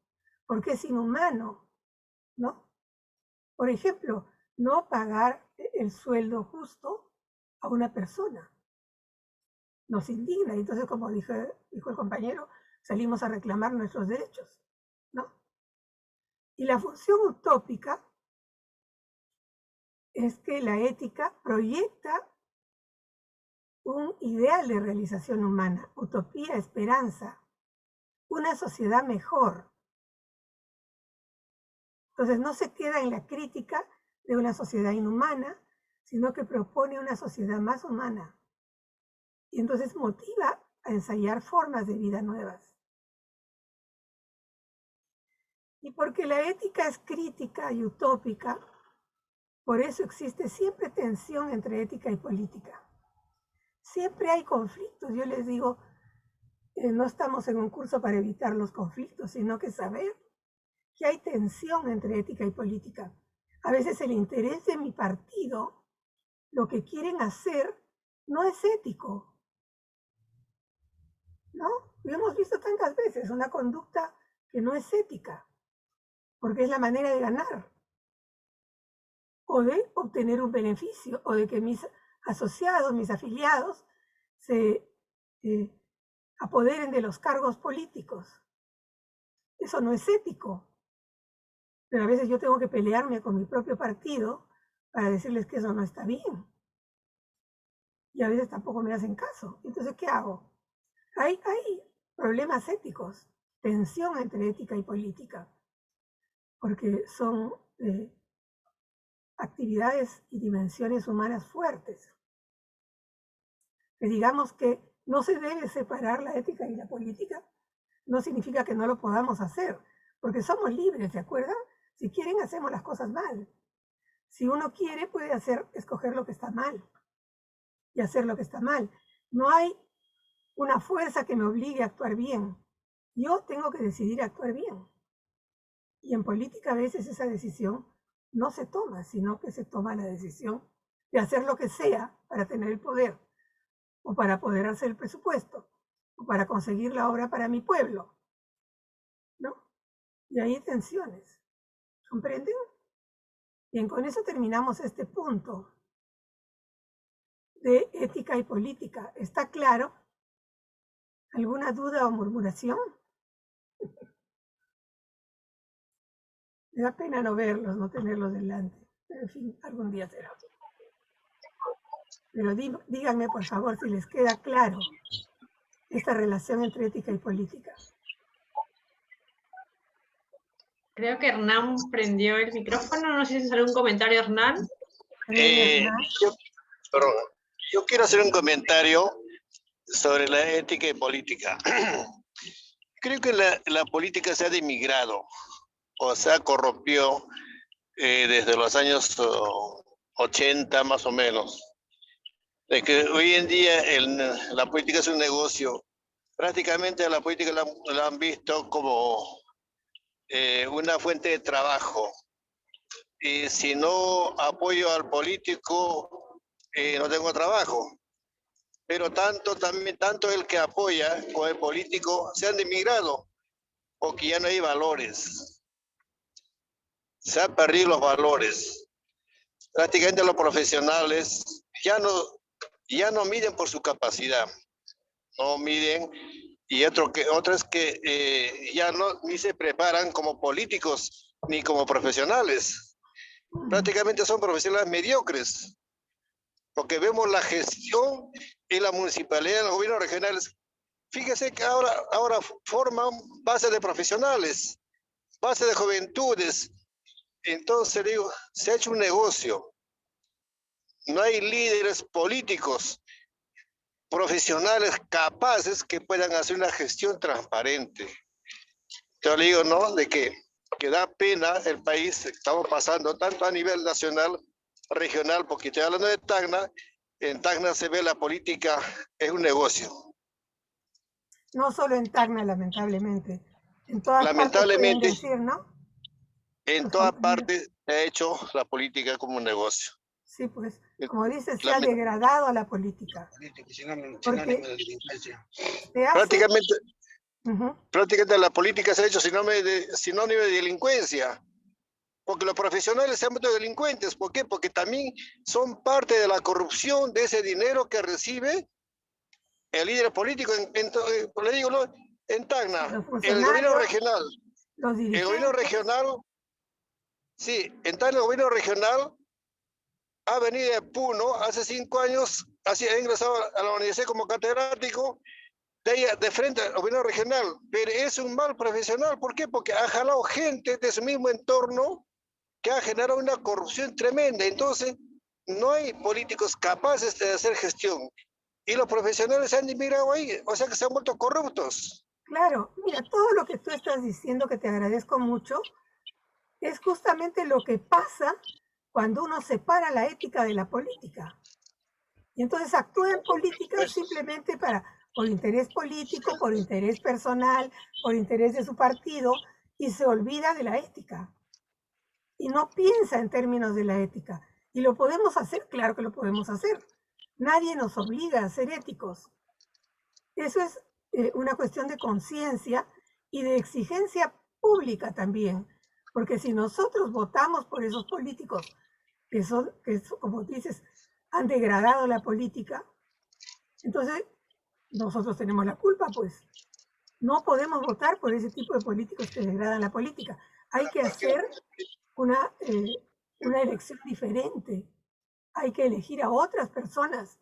porque es inhumano, ¿no? Por ejemplo, no pagar el sueldo justo a una persona. Nos indigna. Y entonces, como dijo el compañero, salimos a reclamar nuestros derechos, ¿no? Y la función utópica es que la ética proyecta un ideal de realización humana, utopía, esperanza, una sociedad mejor. Entonces no se queda en la crítica de una sociedad inhumana, sino que propone una sociedad más humana. Y entonces motiva a ensayar formas de vida nuevas. Y porque la ética es crítica y utópica, por eso existe siempre tensión entre ética y política. Siempre hay conflictos. Yo les digo, no estamos en un curso para evitar los conflictos, sino que saber que hay tensión entre ética y política. A veces el interés de mi partido, lo que quieren hacer, no es ético, ¿no? Lo hemos visto tantas veces, una conducta que no es ética, porque es la manera de ganar, o de obtener un beneficio, o de que mis asociados, mis afiliados, se apoderen de los cargos políticos. Eso no es ético. Pero a veces yo tengo que pelearme con mi propio partido para decirles que eso no está bien. Y a veces tampoco me hacen caso. Entonces, ¿qué hago? Hay problemas éticos, tensión entre ética y política, porque son actividades y dimensiones humanas fuertes. Que digamos que no se debe separar la ética y la política, no significa que no lo podamos hacer, porque somos libres, ¿se acuerdan? Si quieren, hacemos las cosas mal. Si uno quiere, puede escoger lo que está mal y hacer lo que está mal. No hay una fuerza que me obligue a actuar bien. Yo tengo que decidir actuar bien. Y en política a veces esa decisión no se toma, sino que se toma la decisión de hacer lo que sea para tener el poder, o para poder hacer el presupuesto, o para conseguir la obra para mi pueblo, ¿no? Y hay tensiones. ¿Comprenden? Bien, con eso terminamos este punto de ética y política. ¿Está claro? ¿Alguna duda o murmuración? Me da pena no verlos, no tenerlos delante. Pero en fin, algún día será. Pero díganme, por favor, si les queda claro esta relación entre ética y política. Creo que Hernán prendió el micrófono. No sé si es algún comentario, Hernán. Yo quiero hacer un comentario sobre la ética y política. Creo que la política se ha demigrado o se ha corrompido desde los años 80 más o menos. De que hoy en día la política es un negocio. Prácticamente la política la han visto como una fuente de trabajo. Y si no apoyo al político, no tengo trabajo. Pero tanto el que apoya como el político se han demigrado, porque ya no hay valores. Se han perdido los valores. Prácticamente los profesionales ya no miden por su capacidad, no miden, y otros que ya ni se preparan como políticos ni como profesionales. Prácticamente son profesionales mediocres, porque vemos la gestión en la municipalidad, en los gobiernos regionales. Fíjese que ahora forman base de profesionales, base de juventudes. Entonces digo, se ha hecho un negocio. No hay líderes políticos, profesionales capaces que puedan hacer una gestión transparente. Yo le digo, ¿no? De que da pena el país, estamos pasando tanto a nivel nacional, regional, porque estoy hablando de Tacna, en Tacna se ve la política es un negocio. No solo en Tacna, lamentablemente. En todas Lamentablemente, partes pueden decir, ¿no? en Los todas compañeros. partes se ha hecho la política como un negocio. Sí, pues, como dice, se ha Lament- degradado a la política. Porque se hace... prácticamente, Ujú. prácticamente la política se ha hecho sinónimo de delincuencia. Porque los profesionales se han vuelto delincuentes. ¿Por qué? Porque también son parte de la corrupción de ese dinero que recibe el líder político. Le digo, ¿no? En Tacna, Los el funcionarios, gobierno regional, los el dirigentes. gobierno regional, sí, en Tacna el gobierno regional ha venido de Puno hace 5 años, ha ingresado a la universidad como catedrático de frente al gobierno regional, pero es un mal profesional. ¿Por qué? Porque ha jalado gente de su mismo entorno que ha generado una corrupción tremenda. Entonces, no hay políticos capaces de hacer gestión. Y los profesionales se han inmigrado ahí, o sea que se han vuelto corruptos. Claro, mira, todo lo que tú estás diciendo, que te agradezco mucho, es justamente lo que pasa cuando uno separa la ética de la política. Y entonces actúa en política simplemente por interés político, por interés personal, por interés de su partido, y se olvida de la ética. Y no piensa en términos de la ética. Y lo podemos hacer, claro que lo podemos hacer. Nadie nos obliga a ser éticos. Eso es una cuestión de conciencia y de exigencia pública también. Porque si nosotros votamos por esos políticos que como dices, han degradado la política, entonces nosotros tenemos la culpa, pues. No podemos votar por ese tipo de políticos que degradan la política. Hay que hacer una elección diferente. Hay que elegir a otras personas.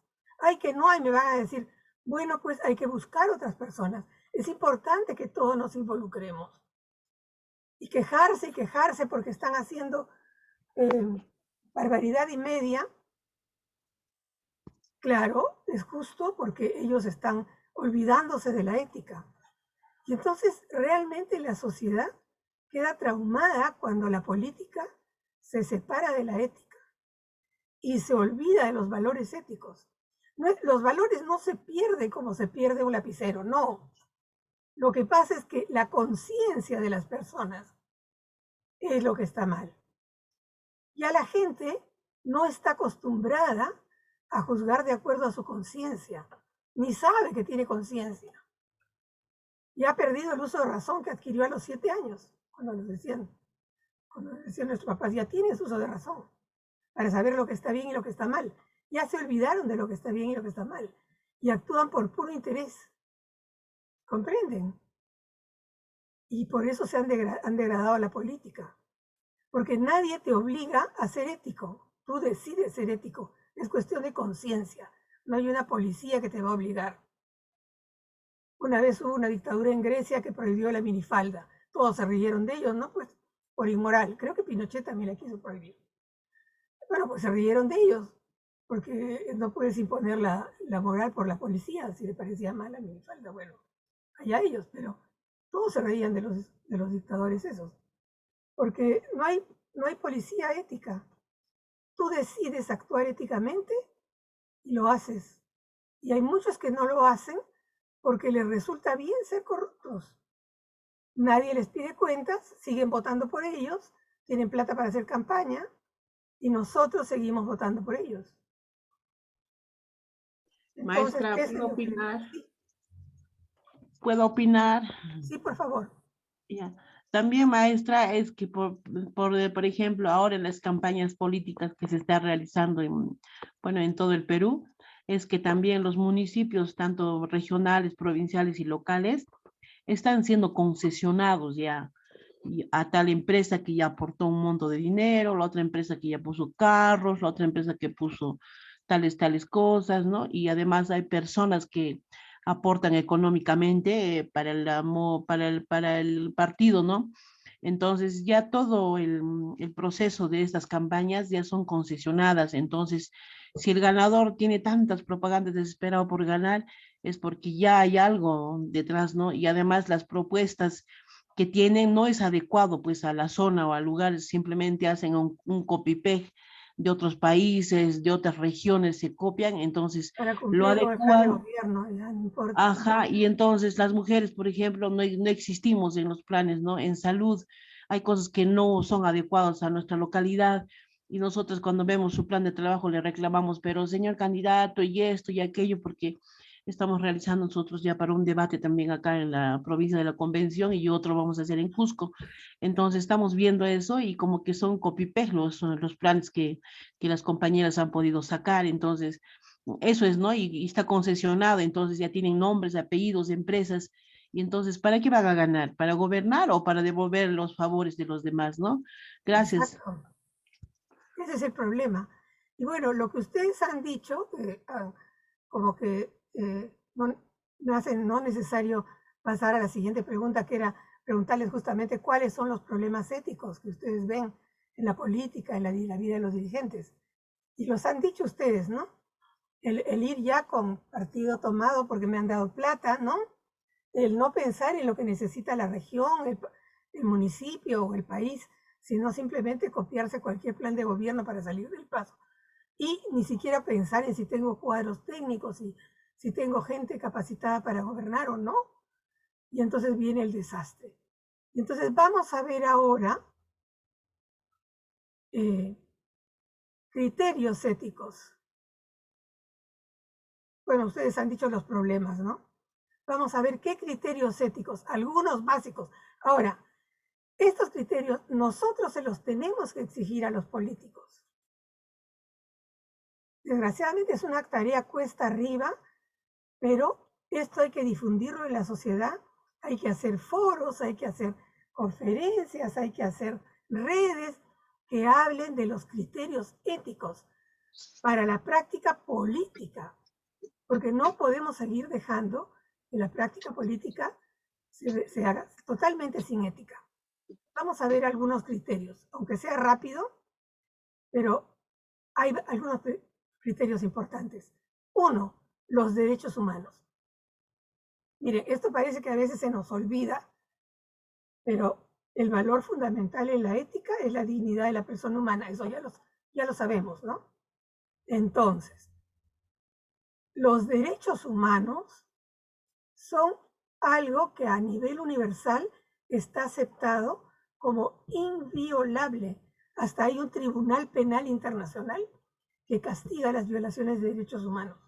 Y me van a decir, bueno, pues hay que buscar otras personas. Es importante que todos nos involucremos. Y quejarse porque están haciendo barbaridad y media, claro, es justo porque ellos están olvidándose de la ética. Y entonces realmente la sociedad queda traumada cuando la política se separa de la ética y se olvida de los valores éticos. Los valores no se pierden como se pierde un lapicero, no. Lo que pasa es que la conciencia de las personas es lo que está mal. Ya la gente no está acostumbrada a juzgar de acuerdo a su conciencia, ni sabe que tiene conciencia. Ya ha perdido el uso de razón que adquirió a los 7 años, cuando decían nuestros papás, ya tienes uso de razón para saber lo que está bien y lo que está mal. Ya se olvidaron de lo que está bien y lo que está mal y actúan por puro interés. ¿Comprenden? Y por eso se han degradado a la política. Porque nadie te obliga a ser ético. Tú decides ser ético. Es cuestión de conciencia. No hay una policía que te va a obligar. Una vez hubo una dictadura en Grecia que prohibió la minifalda. Todos se rieron de ellos, ¿no? Pues por inmoral. Creo que Pinochet también la quiso prohibir. Bueno, pues se rieron de ellos, porque no puedes imponer la moral por la policía. Si le parecía mal la minifalda, bueno, allá ellos, pero todos se reían de los dictadores esos. Porque no hay policía ética. Tú decides actuar éticamente y lo haces. Y hay muchos que no lo hacen porque les resulta bien ser corruptos. Nadie les pide cuentas, siguen votando por ellos, tienen plata para hacer campaña y nosotros seguimos votando por ellos. Entonces, Maestra, ¿qué es ¿puedo lo que- opinar? Sí, ¿Puedo opinar? sí, por favor. Ya. También, maestra, es que por ejemplo, ahora en las campañas políticas que se está realizando en todo el Perú, es que también los municipios, tanto regionales, provinciales y locales, están siendo concesionados ya a tal empresa que ya aportó un monto de dinero, la otra empresa que ya puso carros, la otra empresa que puso tales cosas, ¿no? Y además hay personas que aportan económicamente para el partido, ¿no? Entonces ya todo el proceso de estas campañas ya son concesionadas. Entonces, si el ganador tiene tantas propagandas desesperado por ganar, es porque ya hay algo detrás, ¿no? Y además las propuestas que tienen no es adecuado pues a la zona o al lugar, simplemente hacen un copy-paste de otros países, de otras regiones se copian, entonces Para lo cumplir con el plan de adecuado. gobierno, ya no importa. Ajá, y entonces las mujeres, por ejemplo, no existimos en los planes, ¿no? En salud hay cosas que no son adecuadas a nuestra localidad y nosotros cuando vemos su plan de trabajo le reclamamos, pero señor candidato, y esto y aquello, porque estamos realizando nosotros ya para un debate también acá en la provincia de la Convención y otro vamos a hacer en Cusco. Entonces estamos viendo eso y como que son copy-paste los planes que las compañeras han podido sacar, entonces eso es, ¿no? Y está concesionado, entonces ya tienen nombres, apellidos, empresas, y entonces, ¿para qué van a ganar? ¿Para gobernar o para devolver los favores de los demás, ¿no? Gracias. Exacto. Ese es el problema. Y bueno, lo que ustedes han dicho, como que no hacen no necesario pasar a la siguiente pregunta, que era preguntarles justamente cuáles son los problemas éticos que ustedes ven en la política, en la vida de los dirigentes. Y los han dicho ustedes, ¿no? El ir ya con partido tomado porque me han dado plata, ¿no? El no pensar en lo que necesita la región, el municipio o el país, sino simplemente copiarse cualquier plan de gobierno para salir del paso. Y ni siquiera pensar en si tengo cuadros técnicos, si tengo gente capacitada para gobernar o no. Y entonces viene el desastre. Y entonces vamos a ver ahora criterios éticos. Bueno, ustedes han dicho los problemas, ¿no? Vamos a ver qué criterios éticos, algunos básicos. Ahora, estos criterios nosotros se los tenemos que exigir a los políticos. Desgraciadamente es una tarea cuesta arriba, pero esto hay que difundirlo en la sociedad, hay que hacer foros, hay que hacer conferencias, hay que hacer redes que hablen de los criterios éticos para la práctica política, porque no podemos seguir dejando que la práctica política se haga totalmente sin ética. Vamos a ver algunos criterios, aunque sea rápido, pero hay algunos criterios importantes. Uno, los derechos humanos. Mire, esto parece que a veces se nos olvida, pero el valor fundamental en la ética es la dignidad de la persona humana. Eso ya lo sabemos, ¿no? Entonces, los derechos humanos son algo que a nivel universal está aceptado como inviolable. Hasta hay un Tribunal Penal Internacional que castiga las violaciones de derechos humanos.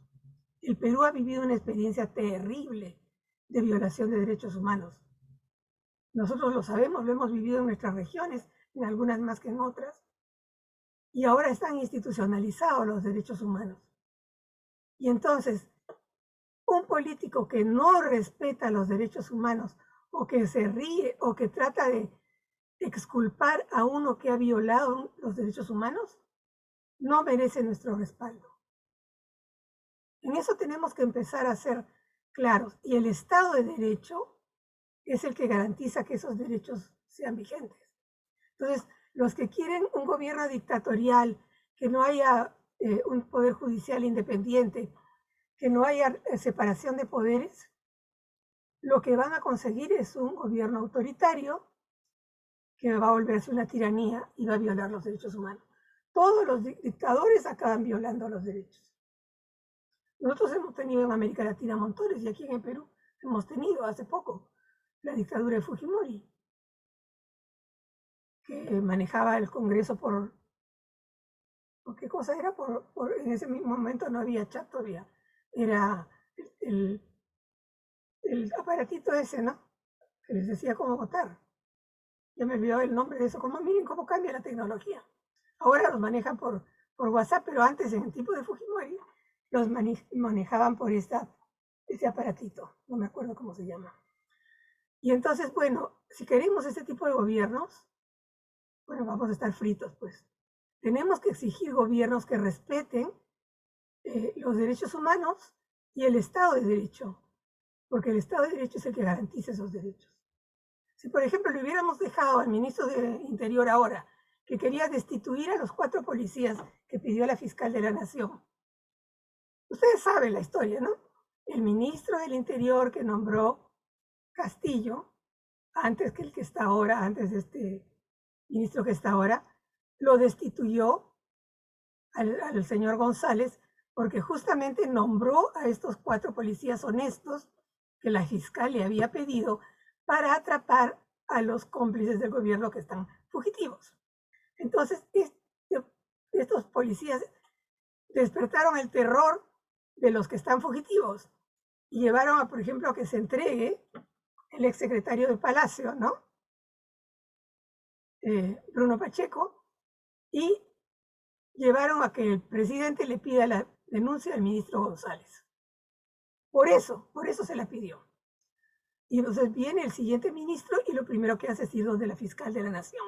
El Perú ha vivido una experiencia terrible de violación de derechos humanos. Nosotros lo sabemos, lo hemos vivido en nuestras regiones, en algunas más que en otras, y ahora están institucionalizados los derechos humanos. Y entonces, un político que no respeta los derechos humanos, o que se ríe, o que trata de exculpar a uno que ha violado los derechos humanos, no merece nuestro respaldo. En eso tenemos que empezar a ser claros. Y el Estado de Derecho es el que garantiza que esos derechos sean vigentes. Entonces, los que quieren un gobierno dictatorial, que no haya un poder judicial independiente, que no haya separación de poderes, lo que van a conseguir es un gobierno autoritario que va a volverse una tiranía y va a violar los derechos humanos. Todos los dictadores acaban violando los derechos. Nosotros hemos tenido en América Latina montones, y aquí en el Perú hemos tenido hace poco la dictadura de Fujimori, que manejaba el Congreso ¿por qué cosa era? En ese mismo momento no había chat todavía, era el aparatito ese, ¿no? Que les decía cómo votar. Ya me olvidaba el nombre de eso. Miren cómo cambia la tecnología. Ahora los manejan por WhatsApp, pero antes en el tiempo de Fujimori los manejaban por ese aparatito. No me acuerdo cómo se llama. Y entonces, bueno, si queremos este tipo de gobiernos, bueno, vamos a estar fritos, pues. Tenemos que exigir gobiernos que respeten los derechos humanos y el Estado de Derecho, porque el Estado de Derecho es el que garantiza esos derechos. Si, por ejemplo, le hubiéramos dejado al ministro de Interior ahora, que quería destituir a los 4 policías que pidió la fiscal de la Nación. Ustedes saben la historia, ¿no? El ministro del Interior que nombró Castillo, antes que el que está ahora, antes de este ministro que está ahora, lo destituyó al señor González, porque justamente nombró a estos 4 policías honestos que la fiscal le había pedido para atrapar a los cómplices del gobierno que están fugitivos. Entonces, estos policías despertaron el terror de los que están fugitivos y llevaron, por ejemplo, a que se entregue el exsecretario de Palacio, ¿no? Bruno Pacheco, y llevaron a que el presidente le pida la denuncia al ministro González. Por eso se la pidió. Y entonces viene el siguiente ministro y lo primero que hace es ir donde la fiscal de la Nación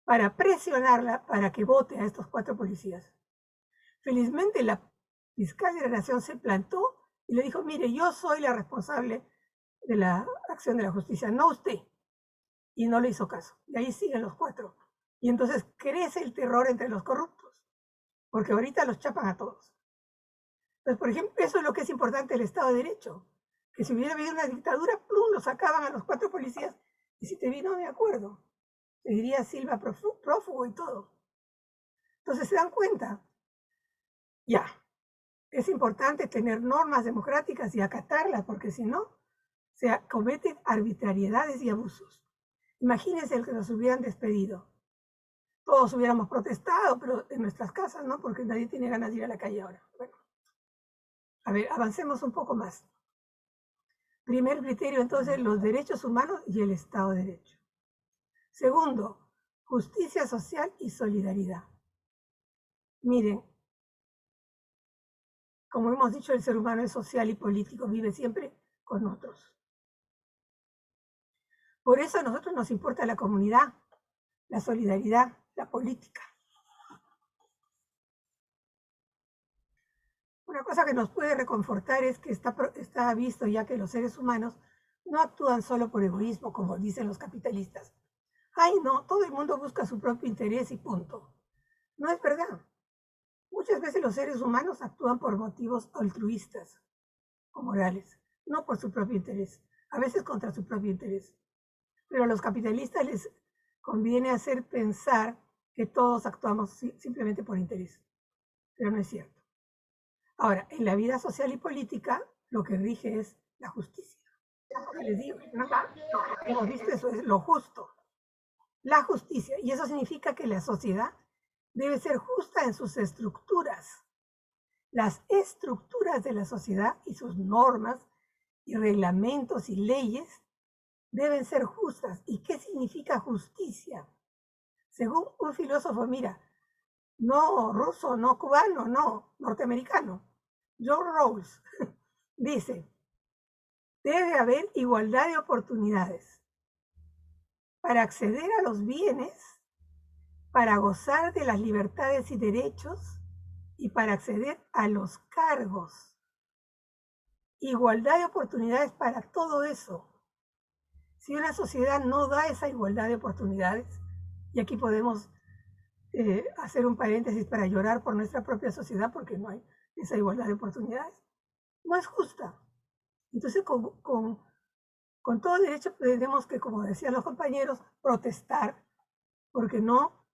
para presionarla para que vote a estos 4 policías. Felizmente la fiscal de la Nación se plantó y le dijo, mire, yo soy la responsable de la acción de la justicia, no usted. Y no le hizo caso. Y ahí siguen los 4. Y entonces crece el terror entre los corruptos, porque ahorita los chapan a todos. Entonces, por ejemplo, eso es lo que es importante del Estado de Derecho, que si hubiera habido una dictadura, ¡plum!, los sacaban a los 4 policías, y si te vi, no me acuerdo, te diría Silva prófugo y todo. Entonces, ¿se dan cuenta? Ya, es importante tener normas democráticas y acatarlas, porque si no, se cometen arbitrariedades y abusos. Imagínense el que nos hubieran despedido. Todos hubiéramos protestado, pero en nuestras casas, ¿no? Porque nadie tiene ganas de ir a la calle ahora. Bueno, a ver, avancemos un poco más. Primer criterio, entonces, los derechos humanos y el Estado de Derecho. Segundo, justicia social y solidaridad. Miren, como hemos dicho, el ser humano es social y político, vive siempre con otros. Por eso a nosotros nos importa la comunidad, la solidaridad, la política. Una cosa que nos puede reconfortar es que está visto ya que los seres humanos no actúan solo por egoísmo, como dicen los capitalistas. Ay, no, todo el mundo busca su propio interés y punto. No es verdad. Muchas veces los seres humanos actúan por motivos altruistas o morales, no por su propio interés, a veces contra su propio interés. Pero a los capitalistas les conviene hacer pensar que todos actuamos simplemente por interés, pero no es cierto. Ahora, en la vida social y política, lo que rige es la justicia. Les digo, ¿no? Hemos visto eso, es lo justo. La justicia, y eso significa que la sociedad debe ser justa en sus estructuras. Las estructuras de la sociedad y sus normas y reglamentos y leyes deben ser justas. ¿Y qué significa justicia? Según un filósofo, mira, no ruso, no cubano, no norteamericano, John Rawls, dice, debe haber igualdad de oportunidades para acceder a los bienes, para gozar de las libertades y derechos y para acceder a los cargos. Igualdad de oportunidades para todo eso. Si una sociedad no da esa igualdad de oportunidades, y aquí podemos hacer un paréntesis para llorar por nuestra propia sociedad porque no hay esa igualdad de oportunidades, no es justa. Entonces, con todo derecho tenemos que, como decían los compañeros, protestar porque no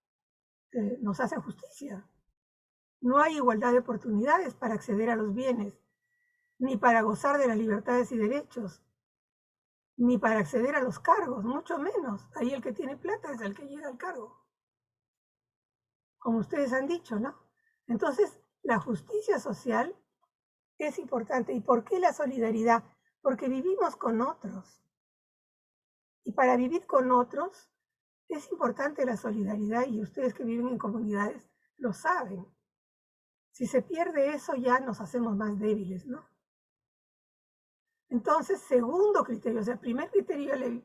nos hacen justicia. No hay igualdad de oportunidades para acceder a los bienes, ni para gozar de las libertades y derechos, ni para acceder a los cargos, mucho menos. Ahí el que tiene plata es el que llega al cargo. Como ustedes han dicho, ¿no? Entonces, la justicia social es importante. ¿Y por qué la solidaridad? Porque vivimos con otros. Y para vivir con otros es importante la solidaridad, y ustedes que viven en comunidades lo saben. Si se pierde eso, ya nos hacemos más débiles, ¿no? Entonces, segundo criterio, o sea, primer criterio, la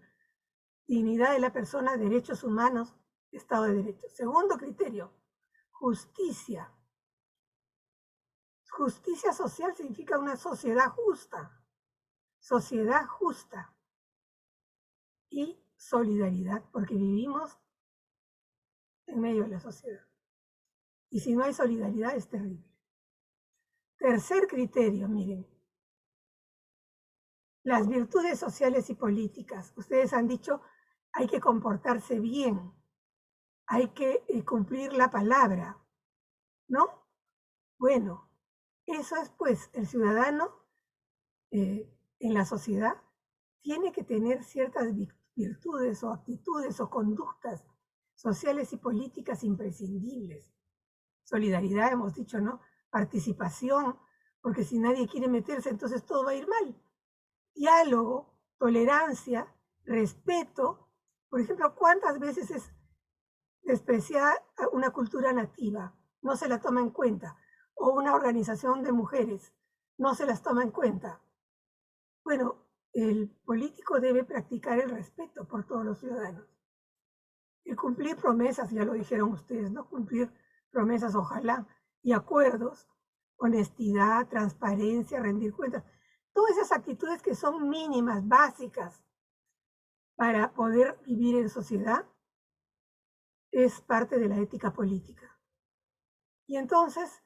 dignidad de la persona, derechos humanos, Estado de Derecho. Segundo criterio, justicia. Justicia social significa una sociedad justa. Sociedad justa. Y solidaridad, porque vivimos en medio de la sociedad. Y si no hay solidaridad, es terrible. Tercer criterio, miren. Las virtudes sociales y políticas. Ustedes han dicho, hay que comportarse bien, hay que cumplir la palabra. ¿no? Bueno, eso es pues el ciudadano en la sociedad tiene que tener ciertas virtudes o actitudes o conductas sociales y políticas imprescindibles. Solidaridad, hemos dicho, ¿no? Participación, porque si nadie quiere meterse, entonces todo va a ir mal. Diálogo, tolerancia, respeto. Por ejemplo, ¿cuántas veces es despreciada una cultura nativa? No se la toma en cuenta. O una organización de mujeres, no se las toma en cuenta. Bueno, el político debe practicar el respeto por todos los ciudadanos. El cumplir promesas, ya lo dijeron ustedes, ¿no? Cumplir promesas, ojalá, y acuerdos, honestidad, transparencia, rendir cuentas. Todas esas actitudes que son mínimas, básicas, para poder vivir en sociedad, es parte de la ética política. Y entonces,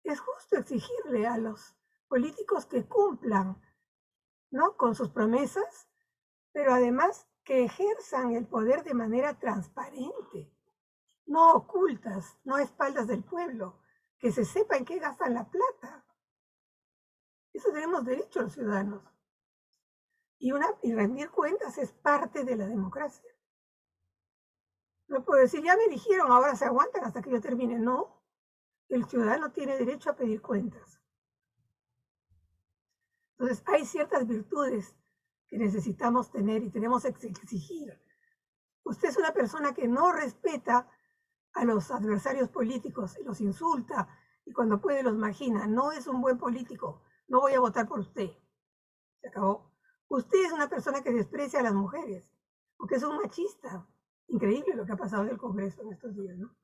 es justo exigirle a los políticos que cumplan, ¿no? Con sus promesas, pero además que ejerzan el poder de manera transparente, no ocultas, no a espaldas del pueblo, que se sepa en qué gastan la plata. Eso tenemos derecho los ciudadanos. Y rendir cuentas es parte de la democracia. No puedo decir, ya me eligieron, ahora se aguantan hasta que yo termine. No, el ciudadano tiene derecho a pedir cuentas. Entonces, hay ciertas virtudes que necesitamos tener y tenemos que exigir. Usted es una persona que no respeta a los adversarios políticos y los insulta y cuando puede los margina. No es un buen político. No voy a votar por usted. Se acabó. Usted es una persona que desprecia a las mujeres porque es un machista. Increíble lo que ha pasado en el Congreso en estos días, ¿no?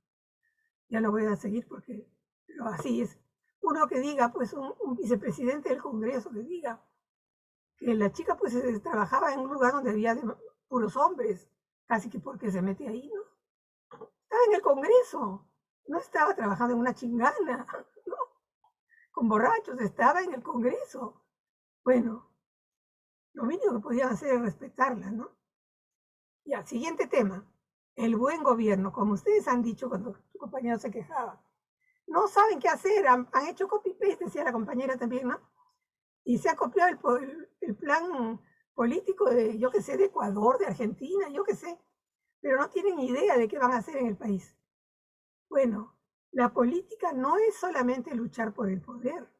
Ya lo voy a seguir porque pero así es. Uno que diga, pues un vicepresidente del Congreso que diga que la chica pues trabajaba en un lugar donde había puros hombres, casi que porque se mete ahí, ¿no? Estaba en el Congreso, no estaba trabajando en una chingana, ¿no? Con borrachos, estaba en el Congreso. Bueno, lo mínimo que podían hacer es respetarla, ¿no? Ya, siguiente tema, el buen gobierno, como ustedes han dicho cuando tu compañero se quejaba. No saben qué hacer, han hecho copy-paste, decía la compañera también, ¿no? Y se ha copiado el plan político de, yo qué sé, de Ecuador, de Argentina, yo qué sé, pero no tienen idea de qué van a hacer en el país. Bueno, la política no es solamente luchar por el poder.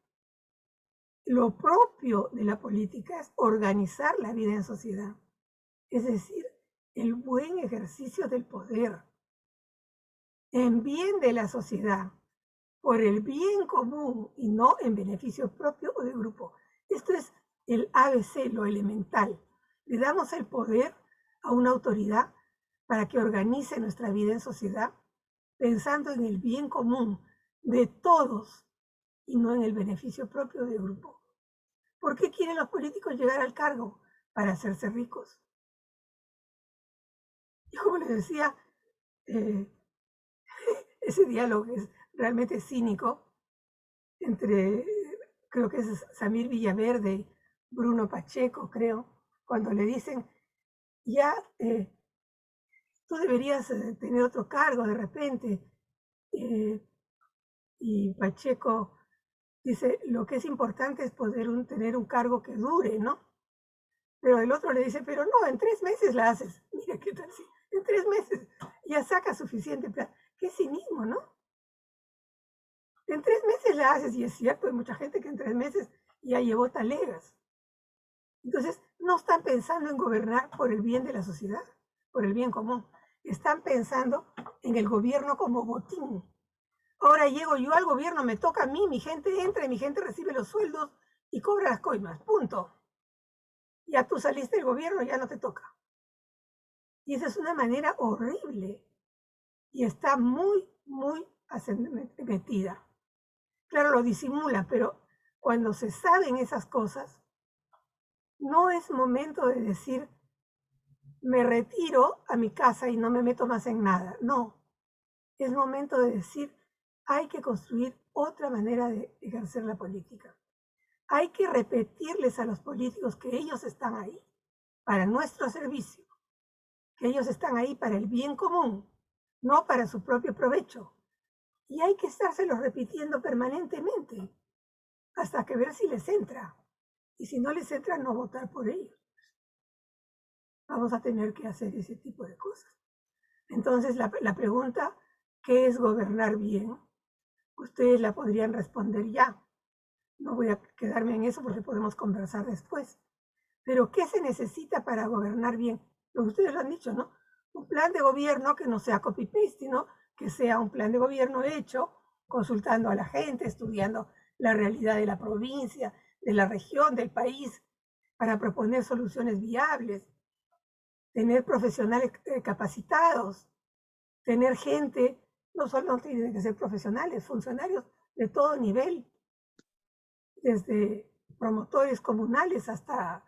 Lo propio de la política es organizar la vida en sociedad, es decir, el buen ejercicio del poder en bien de la sociedad, por el bien común y no en beneficio propio o de grupo. Esto es el ABC, lo elemental. Le damos el poder a una autoridad para que organice nuestra vida en sociedad pensando en el bien común de todos y no en el beneficio propio de grupo. ¿Por qué quieren los políticos llegar al cargo? Para hacerse ricos. Y como les decía, ese diálogo es realmente cínico entre, creo que es Samir Villaverde y Bruno Pacheco, creo, cuando le dicen, ya, tú deberías tener otro cargo de repente. Y Pacheco dice, lo que es importante es poder tener un cargo que dure, ¿no? Pero el otro le dice, pero no, en 3 meses la haces. Mira, ¿qué tal si en 3 meses ya saca suficiente plata? Qué cinismo, ¿no? En 3 meses la haces, y es cierto, hay mucha gente que en 3 meses ya llevó talegas. Entonces, no están pensando en gobernar por el bien de la sociedad, por el bien común. Están pensando en el gobierno como botín. Ahora llego yo al gobierno, me toca a mí, mi gente entra y mi gente recibe los sueldos y cobra las coimas, punto. Ya tú saliste del gobierno, ya no te toca. Y esa es una manera horrible y está muy, muy metida. Claro, lo disimula, pero cuando se saben esas cosas, no es momento de decir, me retiro a mi casa y no me meto más en nada. No, es momento de decir, hay que construir otra manera de ejercer la política. Hay que repetirles a los políticos que ellos están ahí para nuestro servicio, que ellos están ahí para el bien común, no para su propio provecho. Y hay que estárselo repitiendo permanentemente hasta que ver si les entra. Y si no les entra, no votar por ellos. Vamos a tener que hacer ese tipo de cosas. Entonces, la pregunta, ¿qué es gobernar bien? Ustedes la podrían responder ya. No voy a quedarme en eso porque podemos conversar después. Pero, ¿qué se necesita para gobernar bien? Lo que ustedes lo han dicho, ¿no? Un plan de gobierno que no sea copy-paste, sino que sea un plan de gobierno hecho consultando a la gente, estudiando la realidad de la provincia, de la región, del país, para proponer soluciones viables, tener profesionales capacitados, tener gente, no solo tienen que ser profesionales, funcionarios de todo nivel, desde promotores comunales hasta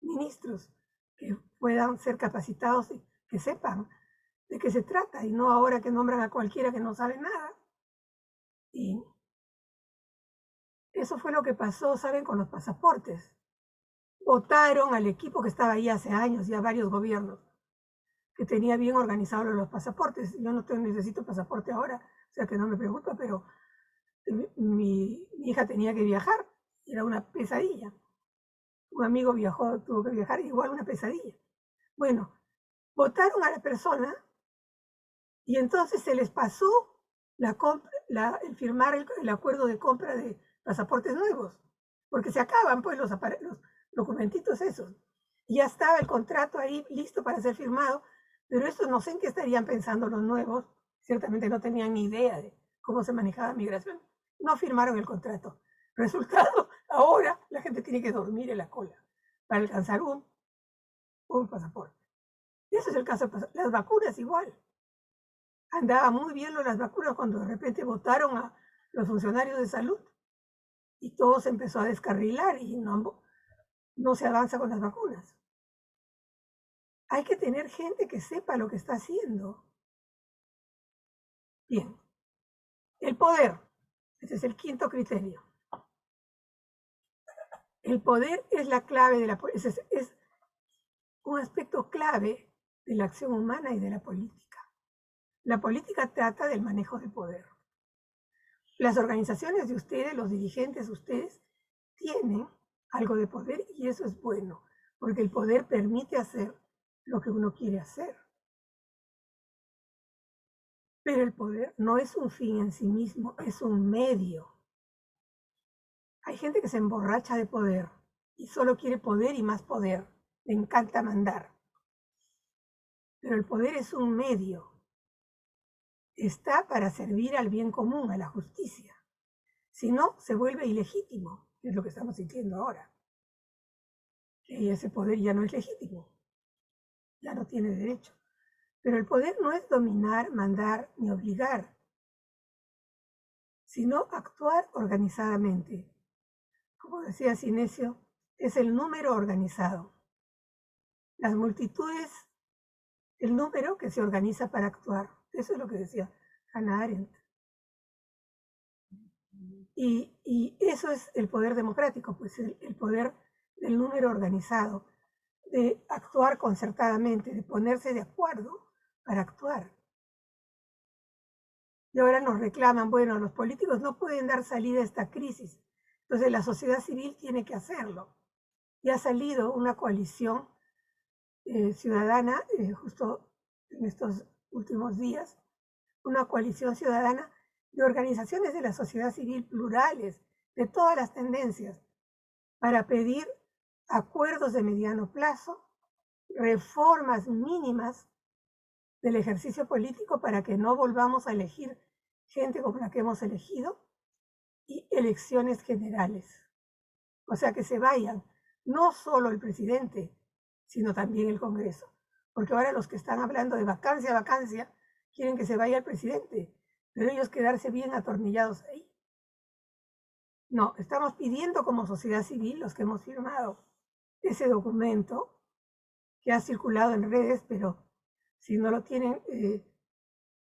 ministros, que puedan ser capacitados y que sepan de qué se trata, y no ahora que nombran a cualquiera que no sabe nada. Y eso fue lo que pasó, ¿saben?, con los pasaportes. Votaron al equipo que estaba ahí hace años, ya varios gobiernos, que tenía bien organizado los pasaportes. Yo no necesito pasaporte ahora, o sea que no me preocupa, pero mi hija tenía que viajar, era una pesadilla. Un amigo viajó, tuvo que viajar, igual una pesadilla. Bueno, votaron a la persona y entonces se les pasó el firmar el acuerdo de compra de pasaportes nuevos, porque se acaban pues los documentitos esos. Y ya estaba el contrato ahí listo para ser firmado, pero estos no sé en qué estarían pensando los nuevos, ciertamente no tenían ni idea de cómo se manejaba migración. No firmaron el contrato. Resultado, ahora la gente tiene que dormir en la cola para alcanzar un pasaporte. Eso es el caso de las vacunas igual. Andaba muy bien las vacunas cuando de repente votaron a los funcionarios de salud y todo se empezó a descarrilar y no se avanza con las vacunas. Hay que tener gente que sepa lo que está haciendo. Bien. El poder. Ese es el quinto criterio. El poder es la clave de la política. Es un aspecto clave de la acción humana y de la política. La política trata del manejo del poder. Las organizaciones de ustedes, los dirigentes de ustedes, tienen algo de poder y eso es bueno, porque el poder permite hacer lo que uno quiere hacer. Pero el poder no es un fin en sí mismo, es un medio. Hay gente que se emborracha de poder y solo quiere poder y más poder. Le encanta mandar. Pero el poder es un medio. Está para servir al bien común, a la justicia. Si no, se vuelve ilegítimo, que es lo que estamos sintiendo ahora. Que ese poder ya no es legítimo. Ya no tiene derecho. Pero el poder no es dominar, mandar ni obligar, sino actuar organizadamente. Como decía Sinesio, es el número organizado. Las multitudes, el número que se organiza para actuar. Eso es lo que decía Hannah Arendt. Y eso es el poder democrático, pues el poder del número organizado, de actuar concertadamente, de ponerse de acuerdo para actuar. Y ahora nos reclaman, bueno, los políticos no pueden dar salida a esta crisis, entonces la sociedad civil tiene que hacerlo. Y ha salido una coalición ciudadana, justo en estos últimos días, una coalición ciudadana de organizaciones de la sociedad civil plurales, de todas las tendencias, para pedir acuerdos de mediano plazo, reformas mínimas del ejercicio político para que no volvamos a elegir gente como la que hemos elegido, y elecciones generales. O sea, que se vayan no solo el presidente, sino también el Congreso. Porque ahora los que están hablando de vacancia a vacancia quieren que se vaya el presidente, pero ellos quedarse bien atornillados ahí. No, estamos pidiendo como sociedad civil, los que hemos firmado ese documento que ha circulado en redes, pero si no lo tienen,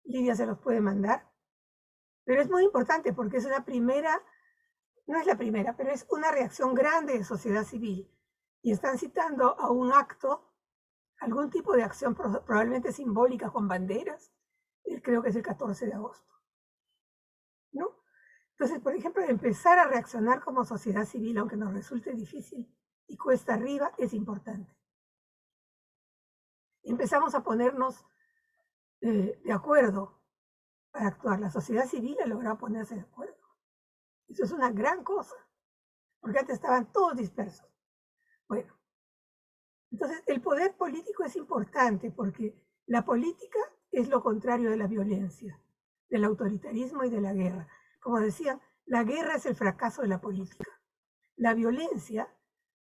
Lidia se los puede mandar. Pero es muy importante porque es una primera, no es la primera, pero es una reacción grande de sociedad civil. Y están citando a un acto, algún tipo de acción probablemente simbólica con banderas, creo que es el 14 de agosto. Entonces, por ejemplo, empezar a reaccionar como sociedad civil, aunque nos resulte difícil y cuesta arriba, es importante. Empezamos a ponernos de acuerdo para actuar. La sociedad civil ha logrado ponerse de acuerdo. Eso es una gran cosa, porque antes estaban todos dispersos. Bueno, entonces el poder político es importante porque la política es lo contrario de la violencia, del autoritarismo y de la guerra. Como decían, la guerra es el fracaso de la política. La violencia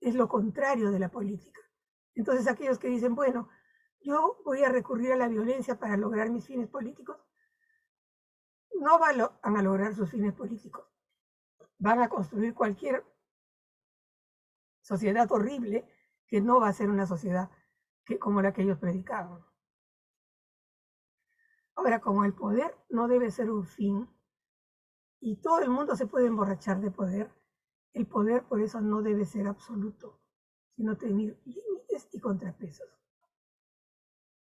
es lo contrario de la política. Entonces aquellos que dicen, bueno, yo voy a recurrir a la violencia para lograr mis fines políticos, no van a lograr sus fines políticos. Van a construir cualquier sociedad horrible que no va a ser una sociedad como la que ellos predicaban. Ahora, como el poder no debe ser un fin, y todo el mundo se puede emborrachar de poder, el poder por eso no debe ser absoluto, sino tener límites y contrapesos.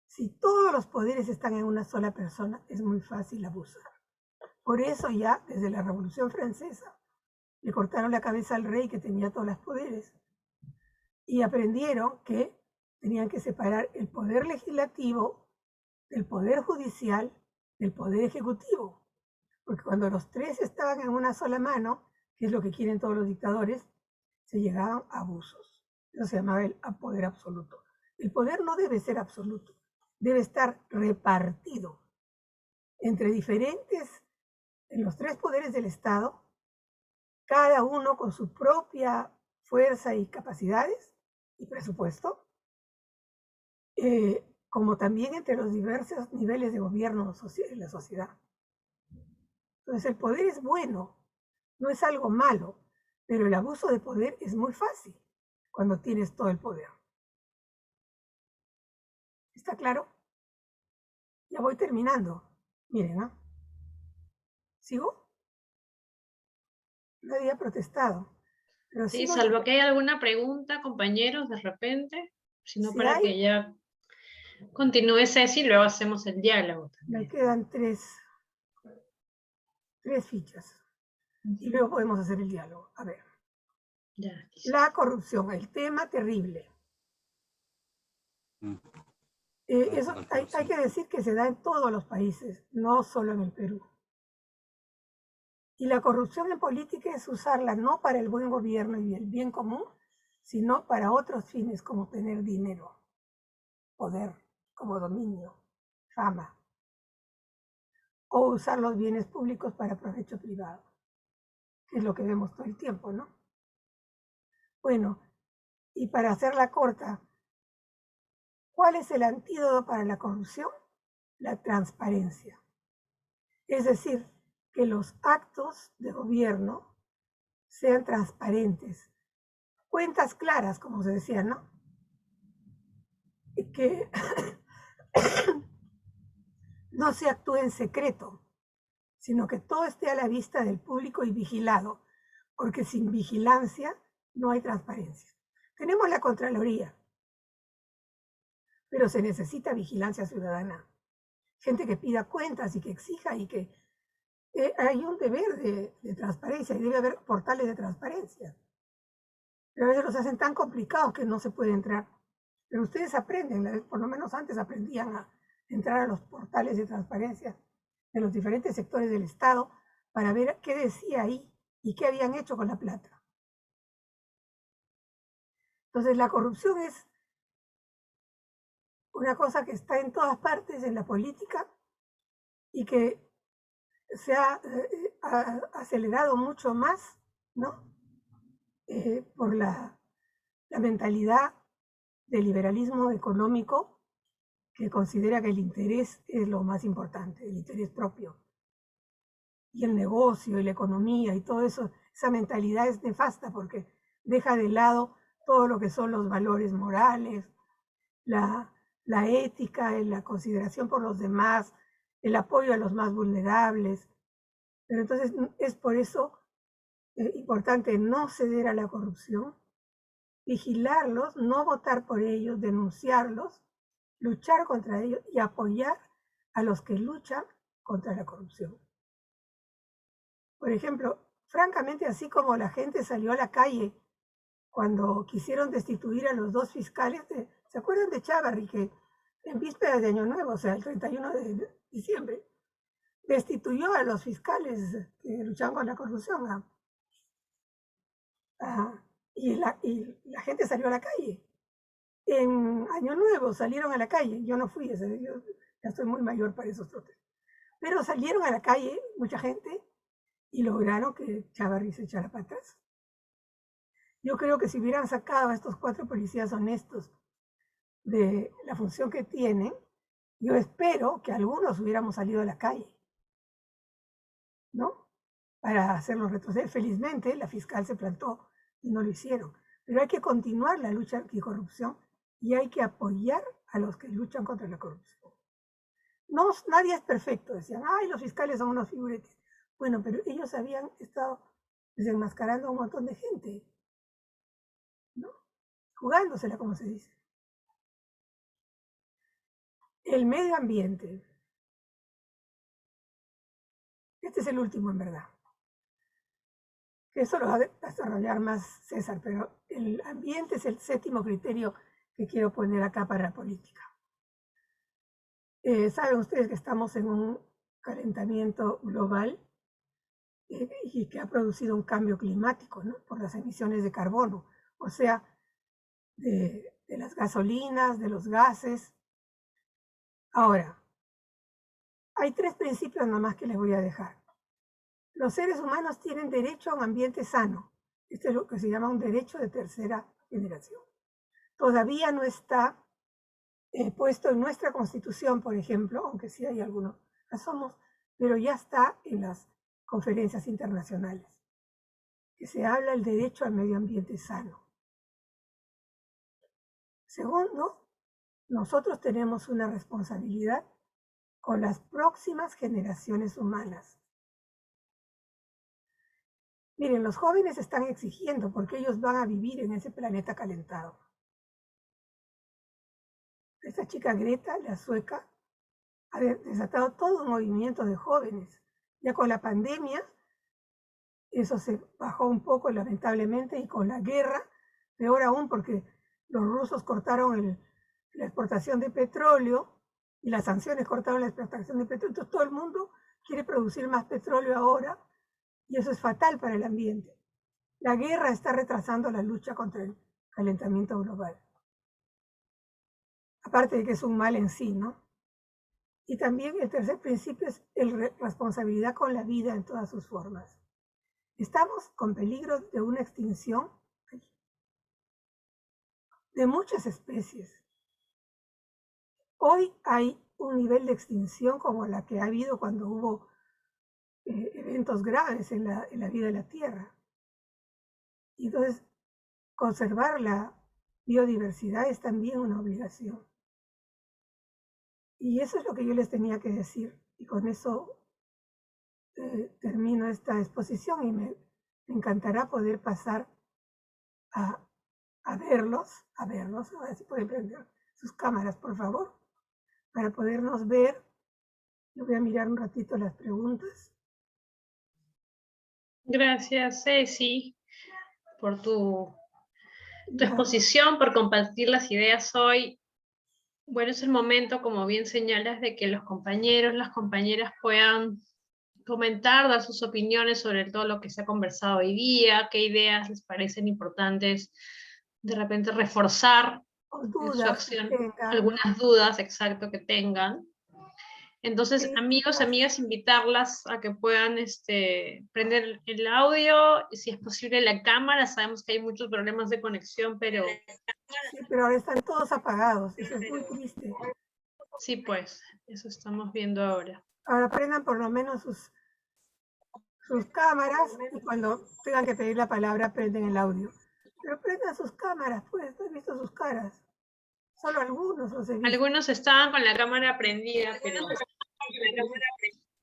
Si todos los poderes están en una sola persona, es muy fácil abusar. Por eso ya, desde la Revolución Francesa, le cortaron la cabeza al rey que tenía todos los poderes. Y aprendieron que tenían que separar el poder legislativo del poder judicial del poder ejecutivo. Porque cuando los tres estaban en una sola mano, que es lo que quieren todos los dictadores, se llegaban a abusos. Eso se llamaba el poder absoluto. El poder no debe ser absoluto, debe estar repartido entre diferentes, en los tres poderes del Estado, cada uno con su propia fuerza y capacidades y presupuesto, como también entre los diversos niveles de gobierno de la sociedad. Entonces el poder es bueno, no es algo malo, pero el abuso de poder es muy fácil cuando tienes todo el poder. ¿Está claro? Ya voy terminando. Miren, ¿no? ¿Sigo? Nadie ha protestado. Pero Sí, sigo. salvo que hay alguna pregunta, compañeros, de repente, sino Si para hay, que ya continúe Ceci y luego hacemos el diálogo. me quedan tres fichas. Y luego podemos hacer el diálogo. A ver. Ya. La corrupción, el tema terrible. Eso hay que decir que se da en todos los países, no solo en el Perú. Y la corrupción en política es usarla no para el buen gobierno y el bien común, sino para otros fines como tener dinero, poder, como dominio, fama, o usar los bienes públicos para provecho privado, que es lo que vemos todo el tiempo, ¿no? Bueno, y para hacerla corta, ¿cuál es el antídoto para la corrupción? La transparencia. Es decir, que los actos de gobierno sean transparentes, cuentas claras, como se decía, ¿no? Y que no se actúe en secreto, sino que todo esté a la vista del público y vigilado, porque sin vigilancia no hay transparencia. Tenemos la Contraloría, pero se necesita vigilancia ciudadana. Gente que pida cuentas y que exija y que hay un deber de transparencia y debe haber portales de transparencia. Pero a veces los hacen tan complicados que no se puede entrar. Pero ustedes aprenden, por lo menos antes aprendían a entrar a los portales de transparencia de los diferentes sectores del Estado para ver qué decía ahí y qué habían hecho con la plata. Entonces la corrupción es una cosa que está en todas partes en la política y que se ha acelerado mucho más, ¿no? Por la mentalidad del liberalismo económico que considera que el interés es lo más importante, el interés propio. Y el negocio y la economía y todo eso, esa mentalidad es nefasta porque deja de lado todo lo que son los valores morales, la ética, la consideración por los demás, el apoyo a los más vulnerables. Pero entonces es por eso importante no ceder a la corrupción, vigilarlos, no votar por ellos, denunciarlos, luchar contra ellos y apoyar a los que luchan contra la corrupción. Por ejemplo, francamente, así como la gente salió a la calle cuando quisieron destituir a los 2 fiscales, ¿se acuerdan de Chávarri, que en vísperas de Año Nuevo, o sea, el 31 de diciembre, destituyó a los fiscales que luchaban con la corrupción? Y la gente salió a la calle. En Año Nuevo salieron a la calle, yo no fui, yo ya estoy muy mayor para esos trotes, pero salieron a la calle mucha gente y lograron que Chávarri se echara para atrás. Yo creo que si hubieran sacado a estos 4 policías honestos de la función que tienen, yo espero que algunos hubiéramos salido a la calle, ¿no? Para hacerlos retroceder. Felizmente la fiscal se plantó y no lo hicieron. Pero hay que continuar la lucha anticorrupción y hay que apoyar a los que luchan contra la corrupción. No, nadie es perfecto, decían, ay, los fiscales son unos figuretes. Bueno, pero ellos habían estado desenmascarando a un montón de gente, ¿no? Jugándosela, como se dice. El medio ambiente. Este es el último, en verdad. Eso lo va a desarrollar más César, pero el ambiente es el 7º criterio que quiero poner acá para la política. Saben ustedes que estamos en un calentamiento global y que ha producido un cambio climático, ¿no? Por las emisiones de carbono, o sea, de las gasolinas, de los gases. Ahora, hay 3 principios nomás que les voy a dejar. Los seres humanos tienen derecho a un ambiente sano. Este es lo que se llama un derecho de tercera generación. Todavía no está puesto en nuestra Constitución, por ejemplo, aunque sí hay algunos asomos, pero ya está en las conferencias internacionales, que se habla del derecho al medio ambiente sano. Segundo, nosotros tenemos una responsabilidad con las próximas generaciones humanas. Miren, los jóvenes están exigiendo porque ellos van a vivir en ese planeta calentado. Esta chica Greta, la sueca, ha desatado todo un movimiento de jóvenes. Ya con la pandemia, eso se bajó un poco lamentablemente, y con la guerra, peor aún porque los rusos cortaron la exportación de petróleo y las sanciones cortaron la exportación de petróleo. Entonces todo el mundo quiere producir más petróleo ahora y eso es fatal para el ambiente. La guerra está retrasando la lucha contra el calentamiento global. Aparte de que es un mal en sí, ¿no? Y también el tercer principio es la responsabilidad con la vida en todas sus formas. Estamos con peligro de una extinción de muchas especies. Hoy hay un nivel de extinción como la que ha habido cuando hubo eventos graves en la vida de la Tierra. Y entonces, conservar la biodiversidad es también una obligación. Y eso es lo que yo les tenía que decir. Y con eso termino esta exposición y me encantará poder pasar a verlos, a ver si pueden prender sus cámaras, por favor, para podernos ver. Yo voy a mirar un ratito las preguntas. Gracias, Ceci, por tu exposición, por compartir las ideas hoy. Bueno, es el momento, como bien señalas, de que los compañeros, las compañeras puedan comentar, dar sus opiniones sobre todo lo que se ha conversado hoy día, qué ideas les parecen importantes, de repente reforzar en su acción, algunas dudas, exacto, que tengan. Entonces, amigos, amigas, invitarlas a que puedan prender el audio, y si es posible la cámara. Sabemos que hay muchos problemas de conexión, pero... Sí, pero ahora están todos apagados, eso es muy triste. Sí, pues, eso estamos viendo ahora. Ahora prendan por lo menos sus cámaras y cuando tengan que pedir la palabra prenden el audio. Pero prendan sus cámaras, pues, no he visto sus caras. Solo algunos los he visto. Algunos estaban con la cámara prendida, pero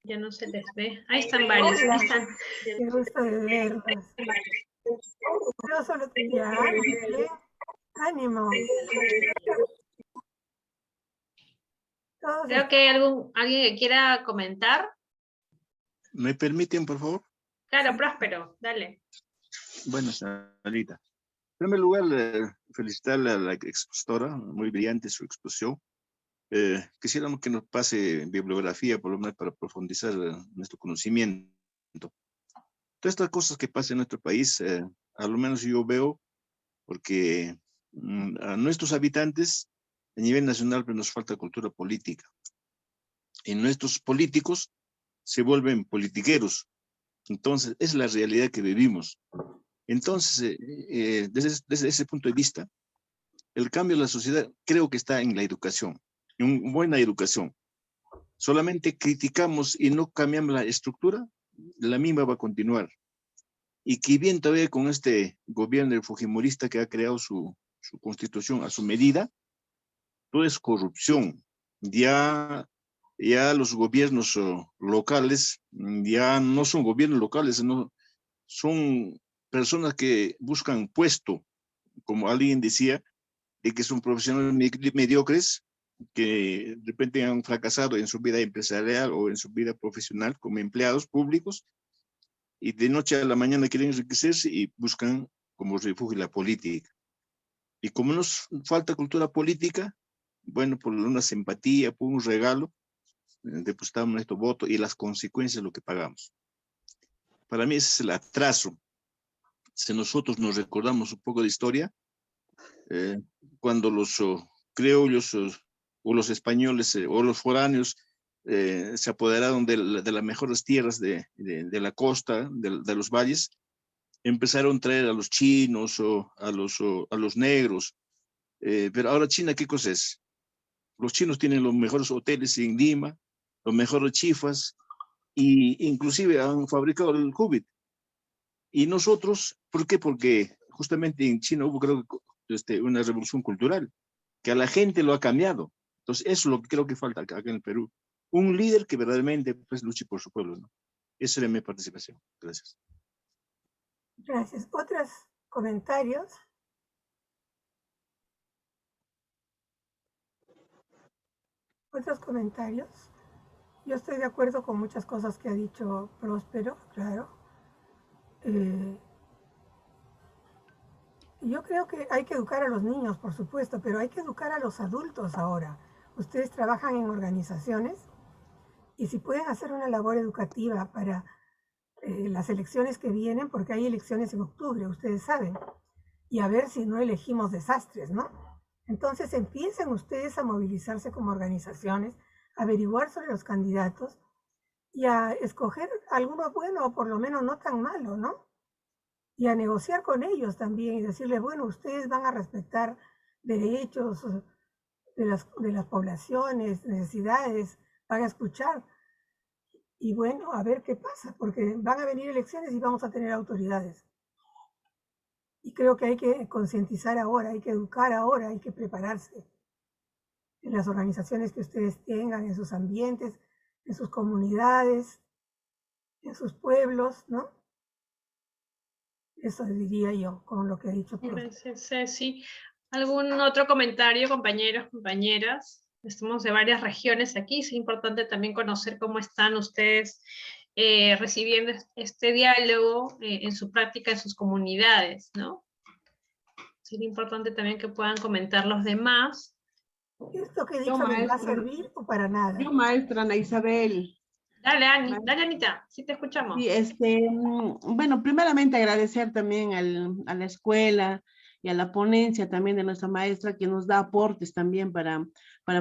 ya no se les ve. Ahí están varios. Ahí están. Qué gusto de verlos. Yo solo tenía ánimo. Creo que hay alguien que quiera comentar. ¿Me permiten, por favor? Claro, Próspero, dale. Bueno, señorita. En primer lugar, felicitarle a la expositora, muy brillante su exposición. Quisiéramos que nos pase bibliografía, por lo menos para profundizar nuestro conocimiento. Todas estas cosas que pasan en nuestro país, a lo menos yo veo, porque a nuestros habitantes, a nivel nacional, pues, nos falta cultura política. Y nuestros políticos se vuelven politiqueros. Entonces, es la realidad que vivimos. Entonces, desde ese punto de vista, el cambio de la sociedad creo que está en la educación, en una buena educación. Solamente criticamos y no cambiamos la estructura, la misma va a continuar. Y que bien todavía con este gobierno fujimorista que ha creado su constitución a su medida, todo es corrupción. Ya los gobiernos locales, ya no son gobiernos locales, no, son personas que buscan puesto, como alguien decía, de que son profesionales mediocres, que de repente han fracasado en su vida empresarial o en su vida profesional como empleados públicos, y de noche a la mañana quieren enriquecerse y buscan como refugio la política. Y como nos falta cultura política, bueno, por una simpatía, por un regalo, depositamos nuestro voto y las consecuencias de lo que pagamos. Para mí ese es el atraso. Si nosotros nos recordamos un poco de historia, cuando los criollos o los españoles o los foráneos se apoderaron de las mejores tierras de la costa, de los valles, empezaron a traer a los chinos o a los negros. Pero ahora China, ¿qué cosa es? Los chinos tienen los mejores hoteles en Lima, los mejores chifas, e inclusive han fabricado el COVID. Y nosotros, ¿por qué? Porque justamente en China hubo, creo que, una revolución cultural, que a la gente lo ha cambiado. Entonces, eso es lo que creo que falta acá en el Perú. Un líder que verdaderamente pues, luche por su pueblo, ¿no? Esa era mi participación. Gracias. Gracias. ¿Otros comentarios? ¿Otros comentarios? Yo estoy de acuerdo con muchas cosas que ha dicho Próspero, claro. Yo creo que hay que educar a los niños, por supuesto, pero hay que educar a los adultos ahora. Ustedes trabajan en organizaciones y si pueden hacer una labor educativa para las elecciones que vienen, porque hay elecciones en octubre, ustedes saben, y a ver si no elegimos desastres, ¿no? Entonces empiecen ustedes a movilizarse como organizaciones, a averiguar sobre los candidatos y a escoger alguno bueno o por lo menos no tan malo, ¿no? Y a negociar con ellos también y decirles, bueno, ustedes van a respetar derechos de las poblaciones, necesidades, van a escuchar. Y bueno, a ver qué pasa, porque van a venir elecciones y vamos a tener autoridades. Y creo que hay que concientizar ahora, hay que educar ahora, hay que prepararse en las organizaciones que ustedes tengan, en sus ambientes, en sus comunidades, en sus pueblos, ¿no? Eso diría yo con lo que ha dicho. Gracias, Ceci. ¿Algún otro comentario, compañeros, compañeras? Estamos de varias regiones aquí, es importante también conocer cómo están ustedes recibiendo este diálogo en su práctica, en sus comunidades, ¿no? Sería importante también que puedan comentar los demás. ¿Esto que he dicho les va a servir o para nada? Yo, maestra Ana Isabel. Dale, dale, Anita, sí te escuchamos. Sí, bueno, primeramente agradecer también a la escuela y a la ponencia también de nuestra maestra que nos da aportes también para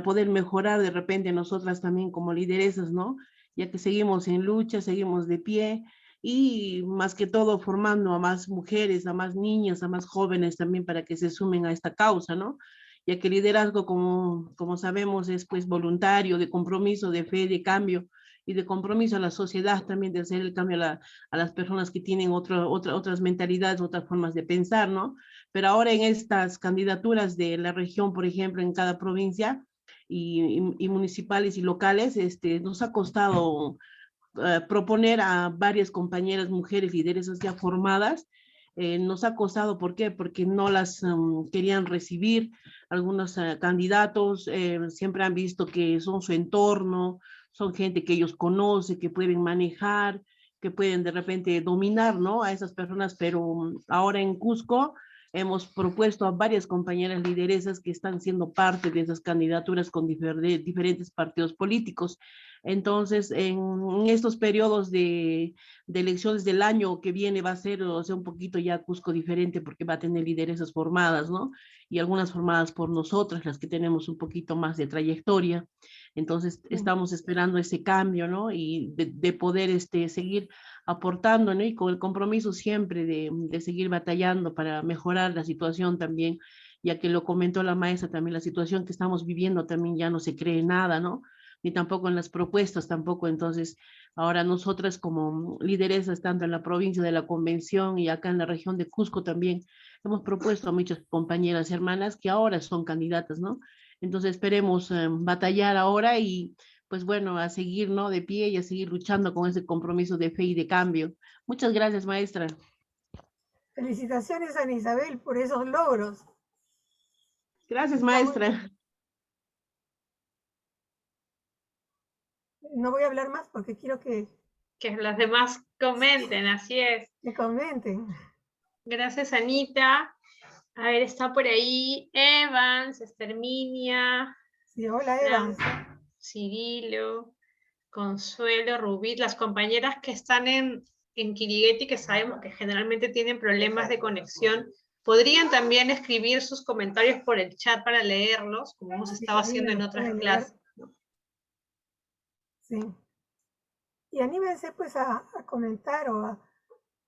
poder mejorar de repente nosotras también como lideresas, ¿no? Ya que seguimos en lucha, seguimos de pie y más que todo formando a más mujeres, a más niñas, a más jóvenes también para que se sumen a esta causa, ¿no? Ya que el liderazgo, como sabemos, es pues voluntario, de compromiso, de fe, de cambio, y de compromiso a la sociedad también de hacer el cambio a las personas que tienen otras mentalidades, otras formas de pensar, ¿no? Pero ahora en estas candidaturas de la región, por ejemplo, en cada provincia y municipales y locales, nos ha costado proponer a varias compañeras mujeres lideresas ya formadas. Nos ha costado, ¿por qué? Porque no las querían recibir. Algunos candidatos siempre han visto que son su entorno, son gente que ellos conocen, que pueden manejar, que pueden de repente dominar, ¿no? A esas personas, pero ahora en Cusco hemos propuesto a varias compañeras lideresas que están siendo parte de esas candidaturas con diferentes partidos políticos. Entonces, en estos periodos de elecciones del año que viene va a ser, o sea, un poquito ya Cusco diferente porque va a tener lideresas formadas, ¿no? Y algunas formadas por nosotras, las que tenemos un poquito más de trayectoria. Entonces, estamos esperando ese cambio, ¿no? Y de poder seguir aportando, ¿no? Y con el compromiso siempre de seguir batallando para mejorar la situación también, ya que lo comentó la maestra también, la situación que estamos viviendo también ya no se cree nada, ¿no? Ni tampoco en las propuestas, tampoco. Entonces, ahora nosotras como lideresas, tanto en la provincia de la Convención y acá en la región de Cusco también, hemos propuesto a muchas compañeras y hermanas que ahora son candidatas, ¿no? Entonces esperemos batallar ahora y pues bueno, a seguir, ¿no? De pie y a seguir luchando con ese compromiso de fe y de cambio. Muchas gracias, maestra. Felicitaciones, Ana Isabel, por esos logros. Gracias, maestra. No voy a hablar más porque quiero que los demás comenten, así es. Que comenten. Gracias, Anita. A ver, está por ahí Evans, Esterminia. Sí, hola, Evans. Cirilo, Consuelo, Rubí, las compañeras que están en Kirigueti, que sabemos que generalmente tienen problemas de conexión, podrían también escribir sus comentarios por el chat para leerlos, como hemos estado haciendo en otras clases. Sí. Y anímense pues a comentar o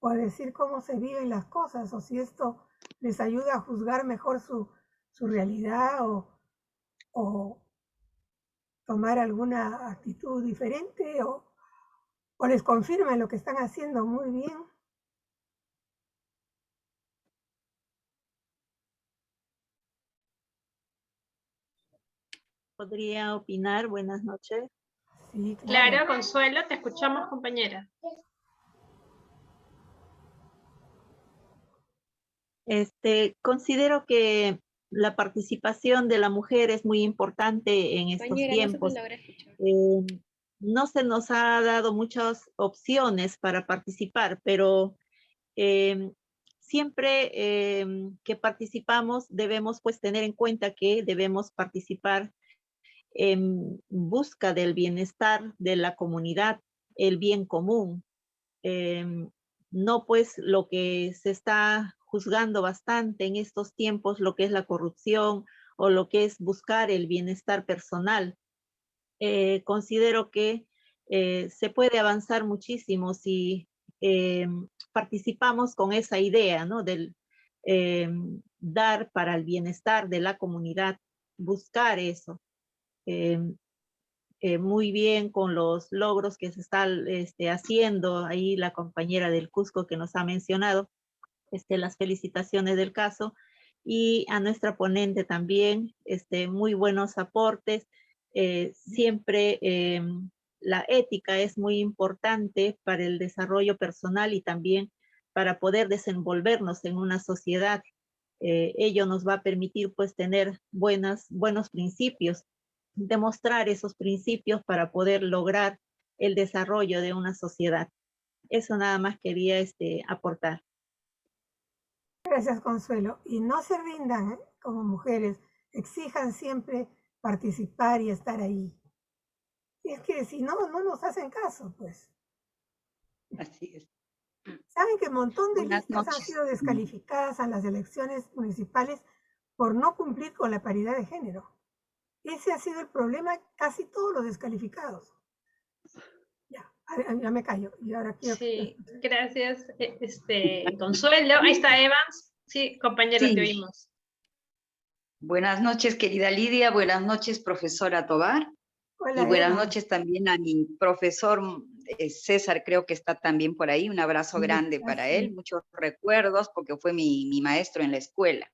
a decir cómo se viven las cosas, o si esto les ayuda a juzgar mejor su realidad o tomar alguna actitud diferente o les confirma lo que están haciendo muy bien. ¿Podría opinar? Buenas noches. Sí, claro, Consuelo, te escuchamos, compañera. Considero que la participación de la mujer es muy importante en estos tiempos. No se nos ha dado muchas opciones para participar, pero siempre que participamos debemos pues tener en cuenta que debemos participar en busca del bienestar de la comunidad, el bien común. No pues lo que se está juzgando bastante en estos tiempos, lo que es la corrupción o lo que es buscar el bienestar personal. Considero que se puede avanzar muchísimo si participamos con esa idea, ¿no? Del dar para el bienestar de la comunidad, buscar eso. Muy bien con los logros que se están haciendo, ahí la compañera del Cusco que nos ha mencionado, las felicitaciones del caso, y a nuestra ponente también, muy buenos aportes. Siempre la ética es muy importante para el desarrollo personal y también para poder desenvolvernos en una sociedad. Ello nos va a permitir pues tener buenos principios, demostrar esos principios para poder lograr el desarrollo de una sociedad. Eso nada más quería aportar. Gracias, Consuelo. Y no se rindan como mujeres, exijan siempre participar y estar ahí. Y es que si no, no nos hacen caso, pues. Así es. Saben que un montón de Buenas listas noches. han sido descalificadas a las elecciones municipales por no cumplir con la paridad de género. Ese ha sido el problema, casi todos los descalificados. Ya me callo. Y ahora quiero... Sí, gracias, Consuelo. Ahí está Evans. Sí, compañera, Sí. te oímos. Buenas noches, querida Lidia. Buenas noches, profesora Tobar. Hola, y buenas Eva. noches también a mi profesor César, creo que está también por ahí. Un abrazo grande para él. Muchos recuerdos porque fue mi maestro en la escuela.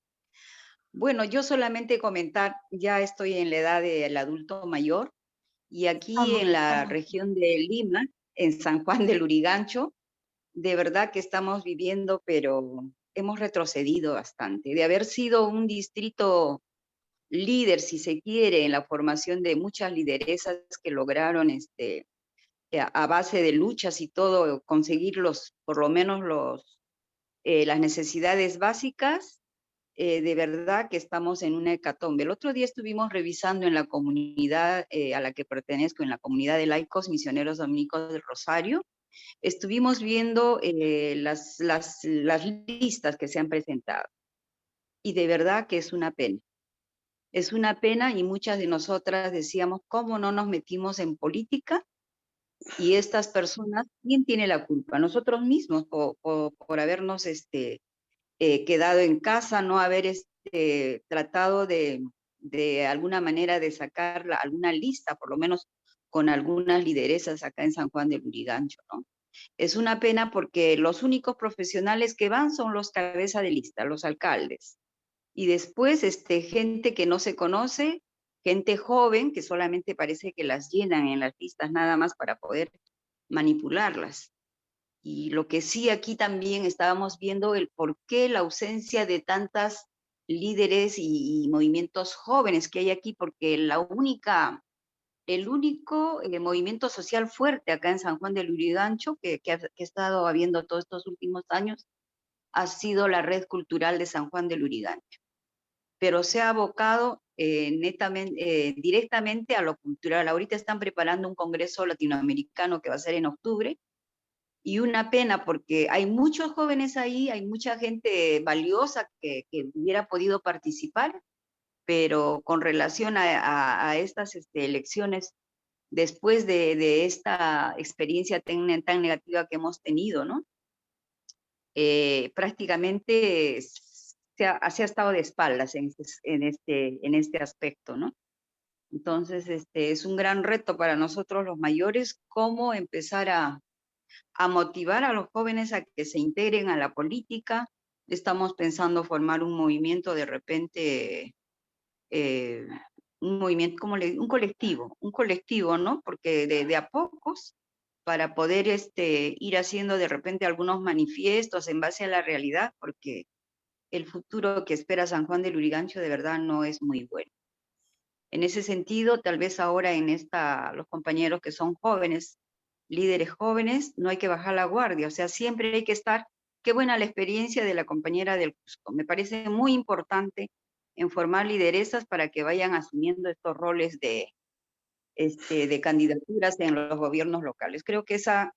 Bueno, yo solamente comentar, ya estoy en la edad del adulto mayor y aquí en la región de Lima, en San Juan del Lurigancho, de verdad que estamos viviendo, pero hemos retrocedido bastante. De haber sido un distrito líder, si se quiere, en la formación de muchas lideresas que lograron a base de luchas y todo, conseguir por lo menos las necesidades básicas, de verdad que estamos en una hecatombe. El otro día estuvimos revisando en la comunidad a la que pertenezco, en la comunidad de laicos misioneros dominicos del Rosario, estuvimos viendo las listas que se han presentado. Y de verdad que es una pena. Es una pena y muchas de nosotras decíamos, ¿cómo no nos metimos en política? Y estas personas, ¿quién tiene la culpa? Nosotros mismos por habernos quedado en casa, no haber tratado de alguna manera de sacar alguna lista, por lo menos con algunas lideresas acá en San Juan de Lurigancho, ¿no? Es una pena porque los únicos profesionales que van son los cabeza de lista, los alcaldes. Y después gente que no se conoce, gente joven que solamente parece que las llenan en las listas nada más para poder manipularlas. Y lo que sí aquí también estábamos viendo el por qué la ausencia de tantas líderes y movimientos jóvenes que hay aquí, porque el único movimiento social fuerte acá en San Juan de Lurigancho que ha estado habiendo todos estos últimos años ha sido la Red Cultural de San Juan de Lurigancho. Pero se ha abocado directamente a lo cultural. Ahorita están preparando un congreso latinoamericano que va a ser en octubre, y una pena porque hay muchos jóvenes ahí, hay mucha gente valiosa que hubiera podido participar, pero con relación a estas elecciones, después de esta experiencia tan negativa que hemos tenido, ¿no? Prácticamente se ha estado de espaldas en este aspecto, ¿no? Entonces, es un gran reto para nosotros los mayores, cómo empezar a motivar a los jóvenes a que se integren a la política. Estamos pensando formar un movimiento de repente, un movimiento, un colectivo, ¿no? Porque de a pocos, para poder ir haciendo de repente algunos manifiestos en base a la realidad, porque el futuro que espera San Juan de Lurigancho de verdad no es muy bueno. En ese sentido, tal vez ahora los compañeros que son jóvenes, líderes jóvenes, no hay que bajar la guardia, o sea, siempre hay que estar. Qué buena la experiencia de la compañera del Cusco. Me parece muy importante en formar lideresas para que vayan asumiendo estos roles de candidaturas en los gobiernos locales. Creo que esa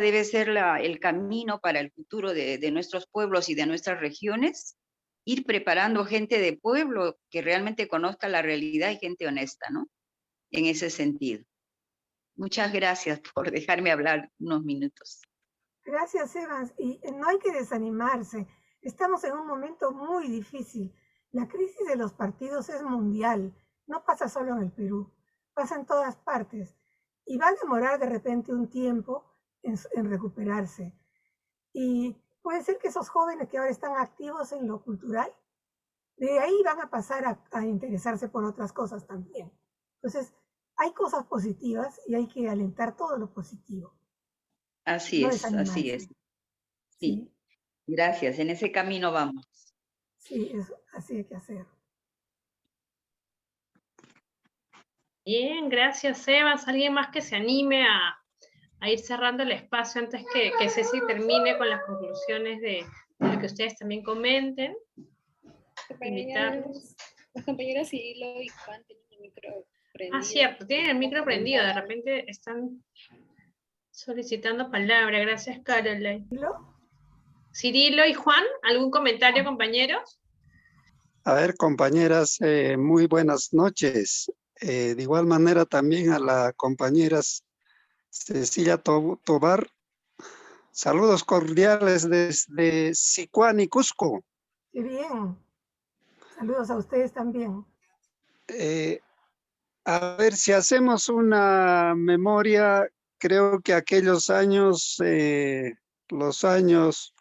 debe ser el camino para el futuro de nuestros pueblos y de nuestras regiones, ir preparando gente de pueblo que realmente conozca la realidad y gente honesta, ¿no? En ese sentido. Muchas gracias por dejarme hablar unos minutos. Gracias, Evans. Y no hay que desanimarse. Estamos en un momento muy difícil. La crisis de los partidos es mundial. No pasa solo en el Perú. Pasa en todas partes. Y va a demorar de repente un tiempo en recuperarse. Y puede ser que esos jóvenes que ahora están activos en lo cultural, de ahí van a pasar a interesarse por otras cosas también. Entonces, hay cosas positivas y hay que alentar todo lo positivo. Así es, así es. Sí. Gracias, en ese camino vamos. Sí, así hay que hacer. Bien, gracias, Evas. ¿Alguien más que se anime a ir cerrando el espacio antes que Ceci termine con las conclusiones de lo que ustedes también comenten? Invitarlos. Las compañeras Cirilo y Juan tienen el micro prendido. Ah, cierto, tienen el micro prendido, de repente están solicitando palabra. Gracias, Caroline. Cirilo y Juan, ¿algún comentario, compañeros? A ver, compañeras, muy buenas noches. De igual manera también a la compañera Cecilia Tobar. Saludos cordiales desde Sicuani, Cusco. Qué bien. Saludos a ustedes también. A ver, si hacemos una memoria, creo que aquellos años, los años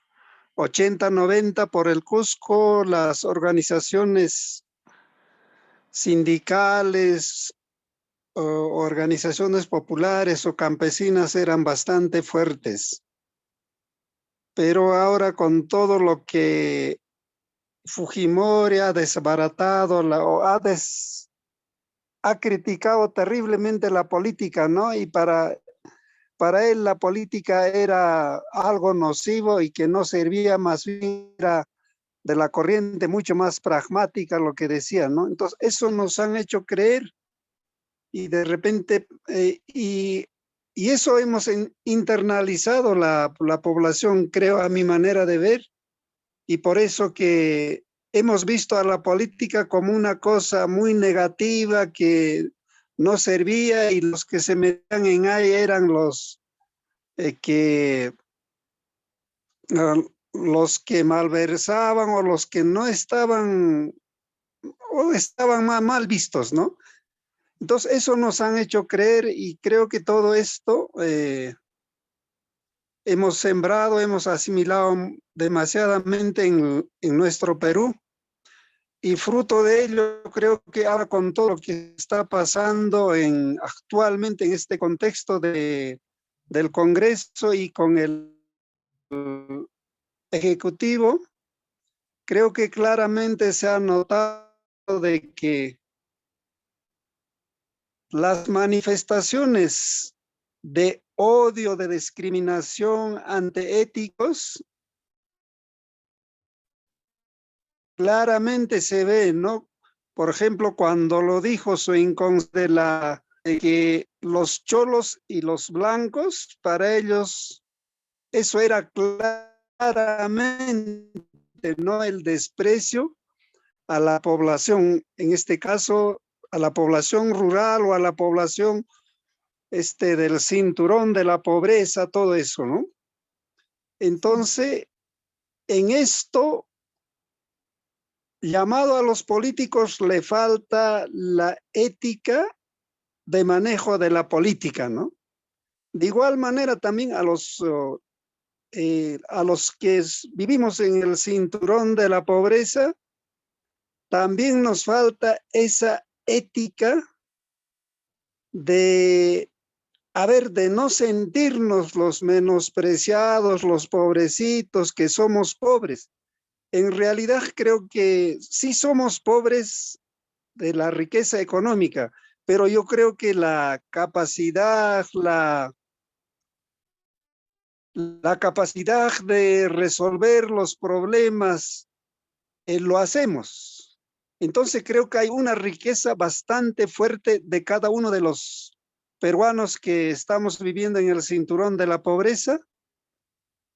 80, 90, por el Cusco, las organizaciones sindicales, organizaciones populares o campesinas eran bastante fuertes. Pero ahora con todo lo que Fujimori ha desbaratado, ha criticado terriblemente la política, ¿no? Y para para él la política era algo nocivo y que no servía, más bien era de la corriente mucho más pragmática lo que decía, ¿no? Entonces, eso nos han hecho creer y de repente, y eso hemos internalizado la población, creo, a mi manera de ver, y por eso que hemos visto a la política como una cosa muy negativa que no servía, y los que se metían en ahí eran los que malversaban o los que no estaban o estaban mal vistos, ¿no? Entonces eso nos han hecho creer, y creo que todo esto hemos sembrado, hemos asimilado demasiadamente en nuestro Perú, y fruto de ello creo que ahora con todo lo que está pasando actualmente en este contexto del Congreso y con el Ejecutivo, creo que claramente se ha notado de que las manifestaciones de odio, de discriminación ante éticos, claramente se ve, ¿no? Por ejemplo, cuando lo dijo de que los cholos y los blancos, para ellos, eso era claramente, ¿no? El desprecio a la población, en este caso, a la población rural o a la población del cinturón de la pobreza, todo eso, ¿no? Entonces, en esto, llamado a los políticos, le falta la ética de manejo de la política, ¿no? De igual manera también a los que vivimos en el cinturón de la pobreza, también nos falta esa ética de no sentirnos los menospreciados, los pobrecitos, que somos pobres. En realidad creo que sí somos pobres de la riqueza económica, pero yo creo que la capacidad, la capacidad de resolver los problemas, lo hacemos. Entonces creo que hay una riqueza bastante fuerte de cada uno de los peruanos que estamos viviendo en el cinturón de la pobreza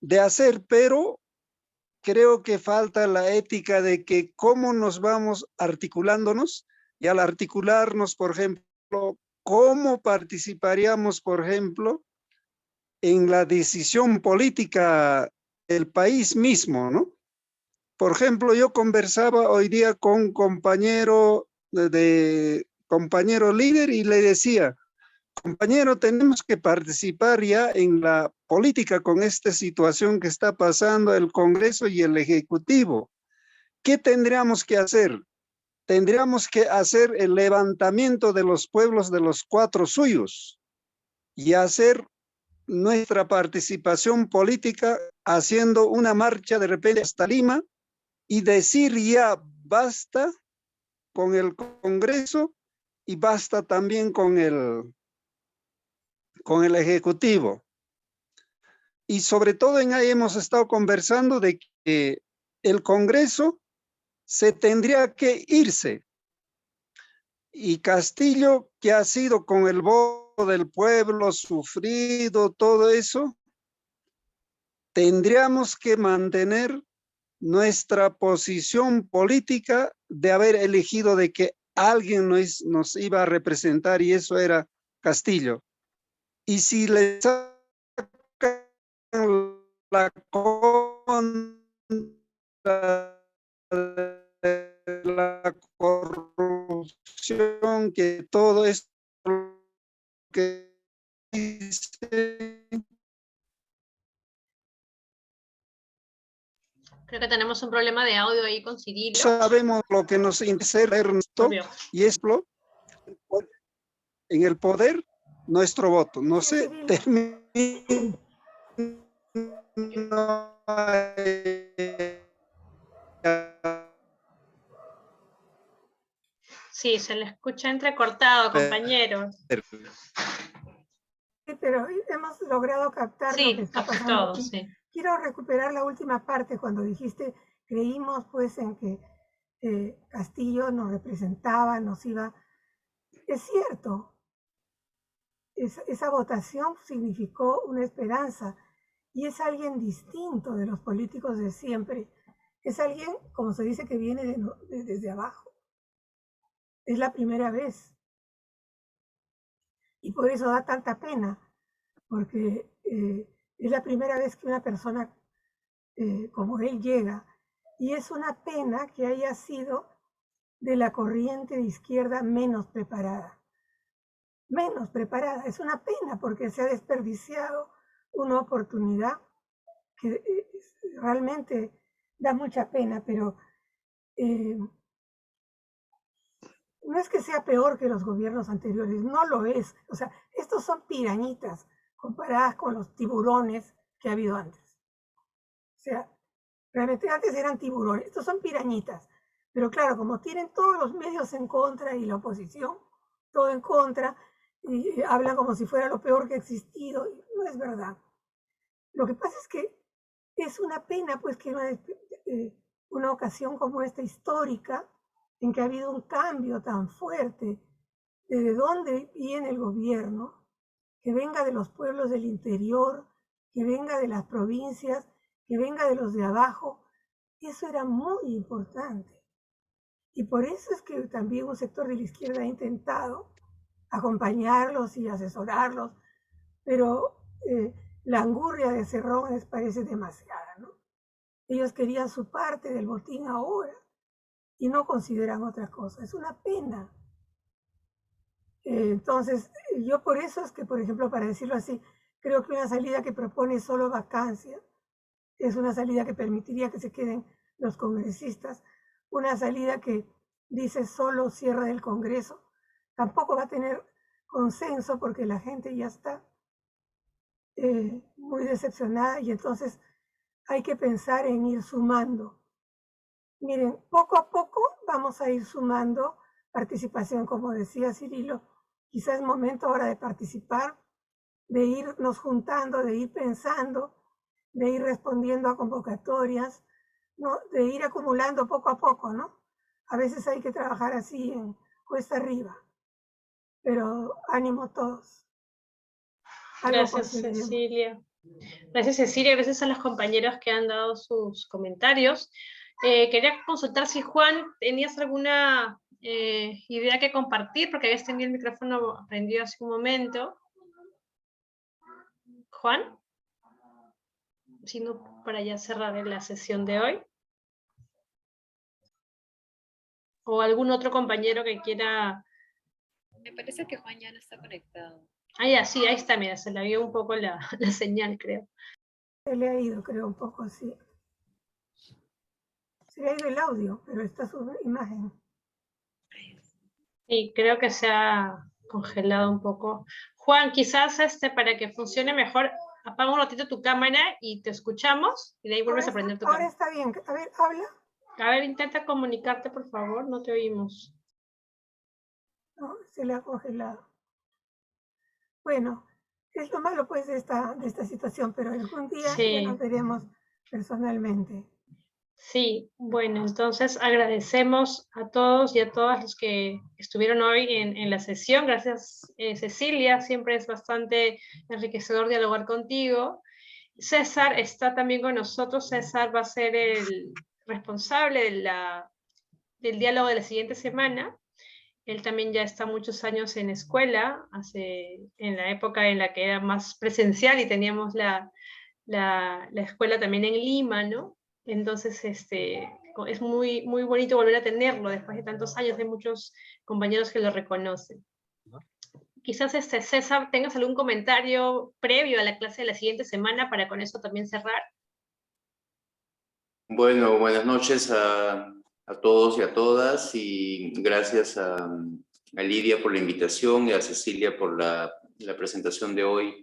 de hacer, pero creo que falta la ética de que cómo nos vamos articulándonos, y al articularnos, por ejemplo, cómo participaríamos, por ejemplo, en la decisión política del país mismo, ¿no? Por ejemplo, yo conversaba hoy día con un compañero líder, y le decía, compañero, tenemos que participar ya en la política con esta situación que está pasando el Congreso y el Ejecutivo. ¿Qué tendríamos que hacer? Tendríamos que hacer el levantamiento de los pueblos de los 4 suyos y hacer nuestra participación política haciendo una marcha de repente hasta Lima y decir ya basta con el Congreso y basta también con el Ejecutivo. Y sobre todo en ahí hemos estado conversando de que el Congreso se tendría que irse. Y Castillo, que ha sido con el voto del pueblo, sufrido, todo eso, tendríamos que mantener nuestra posición política de haber elegido de que alguien nos iba a representar, y eso era Castillo. Y si le sacan la contra de la corrupción, que todo esto que dice. Creo que tenemos un problema de audio ahí con Cirilo. Sabemos lo que nos interesa, Ernesto, y es en el poder nuestro voto. No sé, Sí, se le escucha entrecortado, compañeros. Sí, pero hemos hemos logrado captar lo que Sí, está casi pasando todo, aquí. sí. Quiero recuperar la última parte cuando dijiste, creímos pues en que Castillo nos representaba, nos iba... Es cierto, esa votación significó una esperanza y es alguien distinto de los políticos de siempre. Es alguien, como se dice, que viene desde abajo. Es la primera vez. Y por eso da tanta pena, porque es la primera vez que una persona como él llega. Y es una pena que haya sido de la corriente de izquierda menos preparada. Menos preparada. Es una pena porque se ha desperdiciado una oportunidad que realmente da mucha pena, pero no es que sea peor que los gobiernos anteriores, no lo es. O sea, estos son pirañitas comparadas con los tiburones que ha habido antes. O sea, realmente antes eran tiburones, estos son pirañitas. Pero claro, como tienen todos los medios en contra y la oposición, todo en contra, y hablan como si fuera lo peor que ha existido, y no es verdad. Lo que pasa es que es una pena pues que una ocasión como esta histórica, en que ha habido un cambio tan fuerte de dónde viene el gobierno, que venga de los pueblos del interior, que venga de las provincias, que venga de los de abajo, eso era muy importante. Y por eso es que también un sector de la izquierda ha intentado acompañarlos y asesorarlos, pero la angurria de Cerrón les parece demasiada, ¿no? Ellos querían su parte del botín ahora y no consideran otra cosa. Es una pena. Entonces, yo por eso es que, por ejemplo, para decirlo así, creo que una salida que propone solo vacancia es una salida que permitiría que se queden los congresistas. Una salida que dice solo cierre del Congreso tampoco va a tener consenso porque la gente ya está muy decepcionada y entonces hay que pensar en ir sumando. Miren, poco a poco vamos a ir sumando participación, como decía Cirilo. Quizás es momento ahora de participar, de irnos juntando, de ir pensando, de ir respondiendo a convocatorias, ¿no? De ir acumulando poco a poco, ¿no? A veces hay que trabajar así en cuesta arriba, pero ánimo todos. Gracias, Cecilia. Gracias, Cecilia. Gracias a los compañeros que han dado sus comentarios. Quería consultar si Juan, ¿tenías alguna idea que compartir? Porque habías tenido el micrófono prendido hace un momento. Juan, si no, para ya cerrar la sesión de hoy. ¿O algún otro compañero que quiera? Me parece que Juan ya no está conectado. Ah, ya, sí, ahí está, mira, se le vio un poco la señal, creo. Se le ha ido, creo, un poco así. Se le ha ido el audio, pero está su imagen. Sí, creo que se ha congelado un poco. Juan, quizás para que funcione mejor, apaga un ratito tu cámara y te escuchamos, y de ahí vuelves a prender tu cámara. Ahora está bien. A ver, habla. A ver, intenta comunicarte, por favor, no te oímos. No, se le ha congelado. Bueno, es lo malo pues de esta situación, pero algún día ya nos veremos personalmente. Sí, bueno, entonces agradecemos a todos y a todas los que estuvieron hoy en la sesión. Gracias, Cecilia, siempre es bastante enriquecedor dialogar contigo. César está también con nosotros. César va a ser el responsable del diálogo de la siguiente semana. Él también ya está muchos años en escuela, en la época en la que era más presencial y teníamos la escuela también en Lima, ¿no? Entonces, es muy, muy bonito volver a tenerlo después de tantos años, de muchos compañeros que lo reconocen. Quizás, César, tengas algún comentario previo a la clase de la siguiente semana para con eso también cerrar. Bueno, buenas noches a todos y a todas, y gracias a Lidia por la invitación y a Cecilia por la presentación de hoy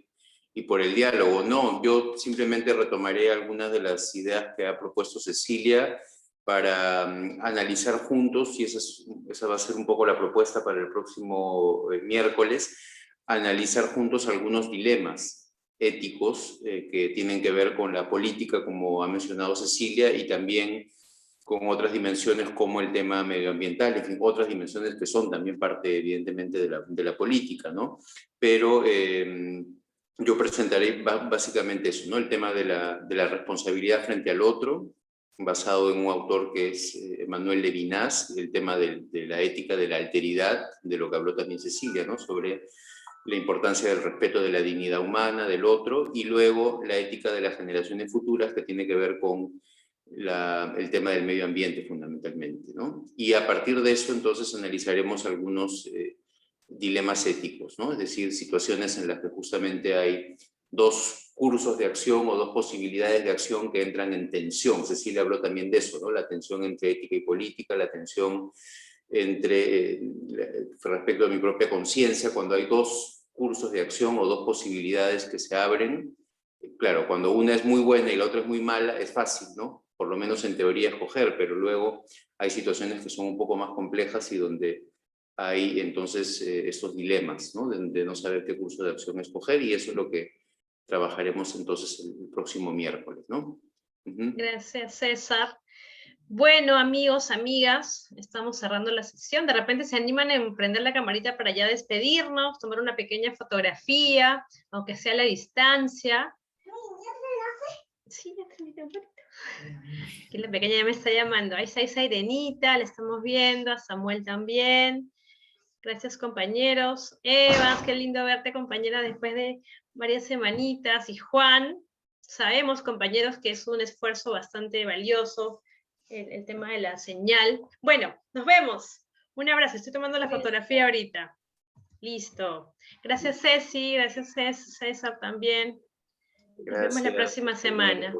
y por el diálogo. No, yo simplemente retomaré algunas de las ideas que ha propuesto Cecilia para analizar juntos, y esa va a ser un poco la propuesta para el próximo miércoles, analizar juntos algunos dilemas. éticos que tienen que ver con la política, como ha mencionado Cecilia, y también con otras dimensiones como el tema medioambiental, en fin, otras dimensiones que son también parte, evidentemente, de la política, ¿no? Pero yo presentaré básicamente eso, ¿no? El tema de la responsabilidad frente al otro, basado en un autor que es Emmanuel Levinas, el tema de la ética de la alteridad, de lo que habló también Cecilia, ¿no? Sobre la importancia del respeto de la dignidad humana del otro, y luego la ética de las generaciones futuras, que tiene que ver con el tema del medio ambiente fundamentalmente, ¿no? Y a partir de eso entonces analizaremos algunos dilemas éticos, ¿no? Es decir, situaciones en las que justamente hay dos cursos de acción o dos posibilidades de acción que entran en tensión. Cecilia habló también de eso, ¿no? La tensión entre ética y política, la tensión entre, respecto a mi propia conciencia, cuando hay dos cursos de acción o dos posibilidades que se abren. Claro, cuando una es muy buena y la otra es muy mala, es fácil, ¿no? Por lo menos en teoría escoger, pero luego hay situaciones que son un poco más complejas y donde hay entonces estos dilemas, ¿no? De no saber qué curso de acción escoger, y eso es lo que trabajaremos entonces el próximo miércoles, ¿no? Gracias, César. Bueno, amigos, amigas, estamos cerrando la sesión. De repente se animan a prender la camarita para ya despedirnos, tomar una pequeña fotografía, aunque sea a la distancia. Sí, ya terminé, bonito. Que la pequeña ya me está llamando. Ahí está Irenita, la estamos viendo, a Samuel también. Gracias, compañeros. Eva, qué lindo verte, compañera, después de varias semanitas. Y Juan, sabemos, compañeros, que es un esfuerzo bastante valioso el tema de la señal. Bueno, nos vemos. Un abrazo, estoy tomando la fotografía ahorita. Listo. Gracias, Ceci, gracias, César también. Nos vemos la próxima semana.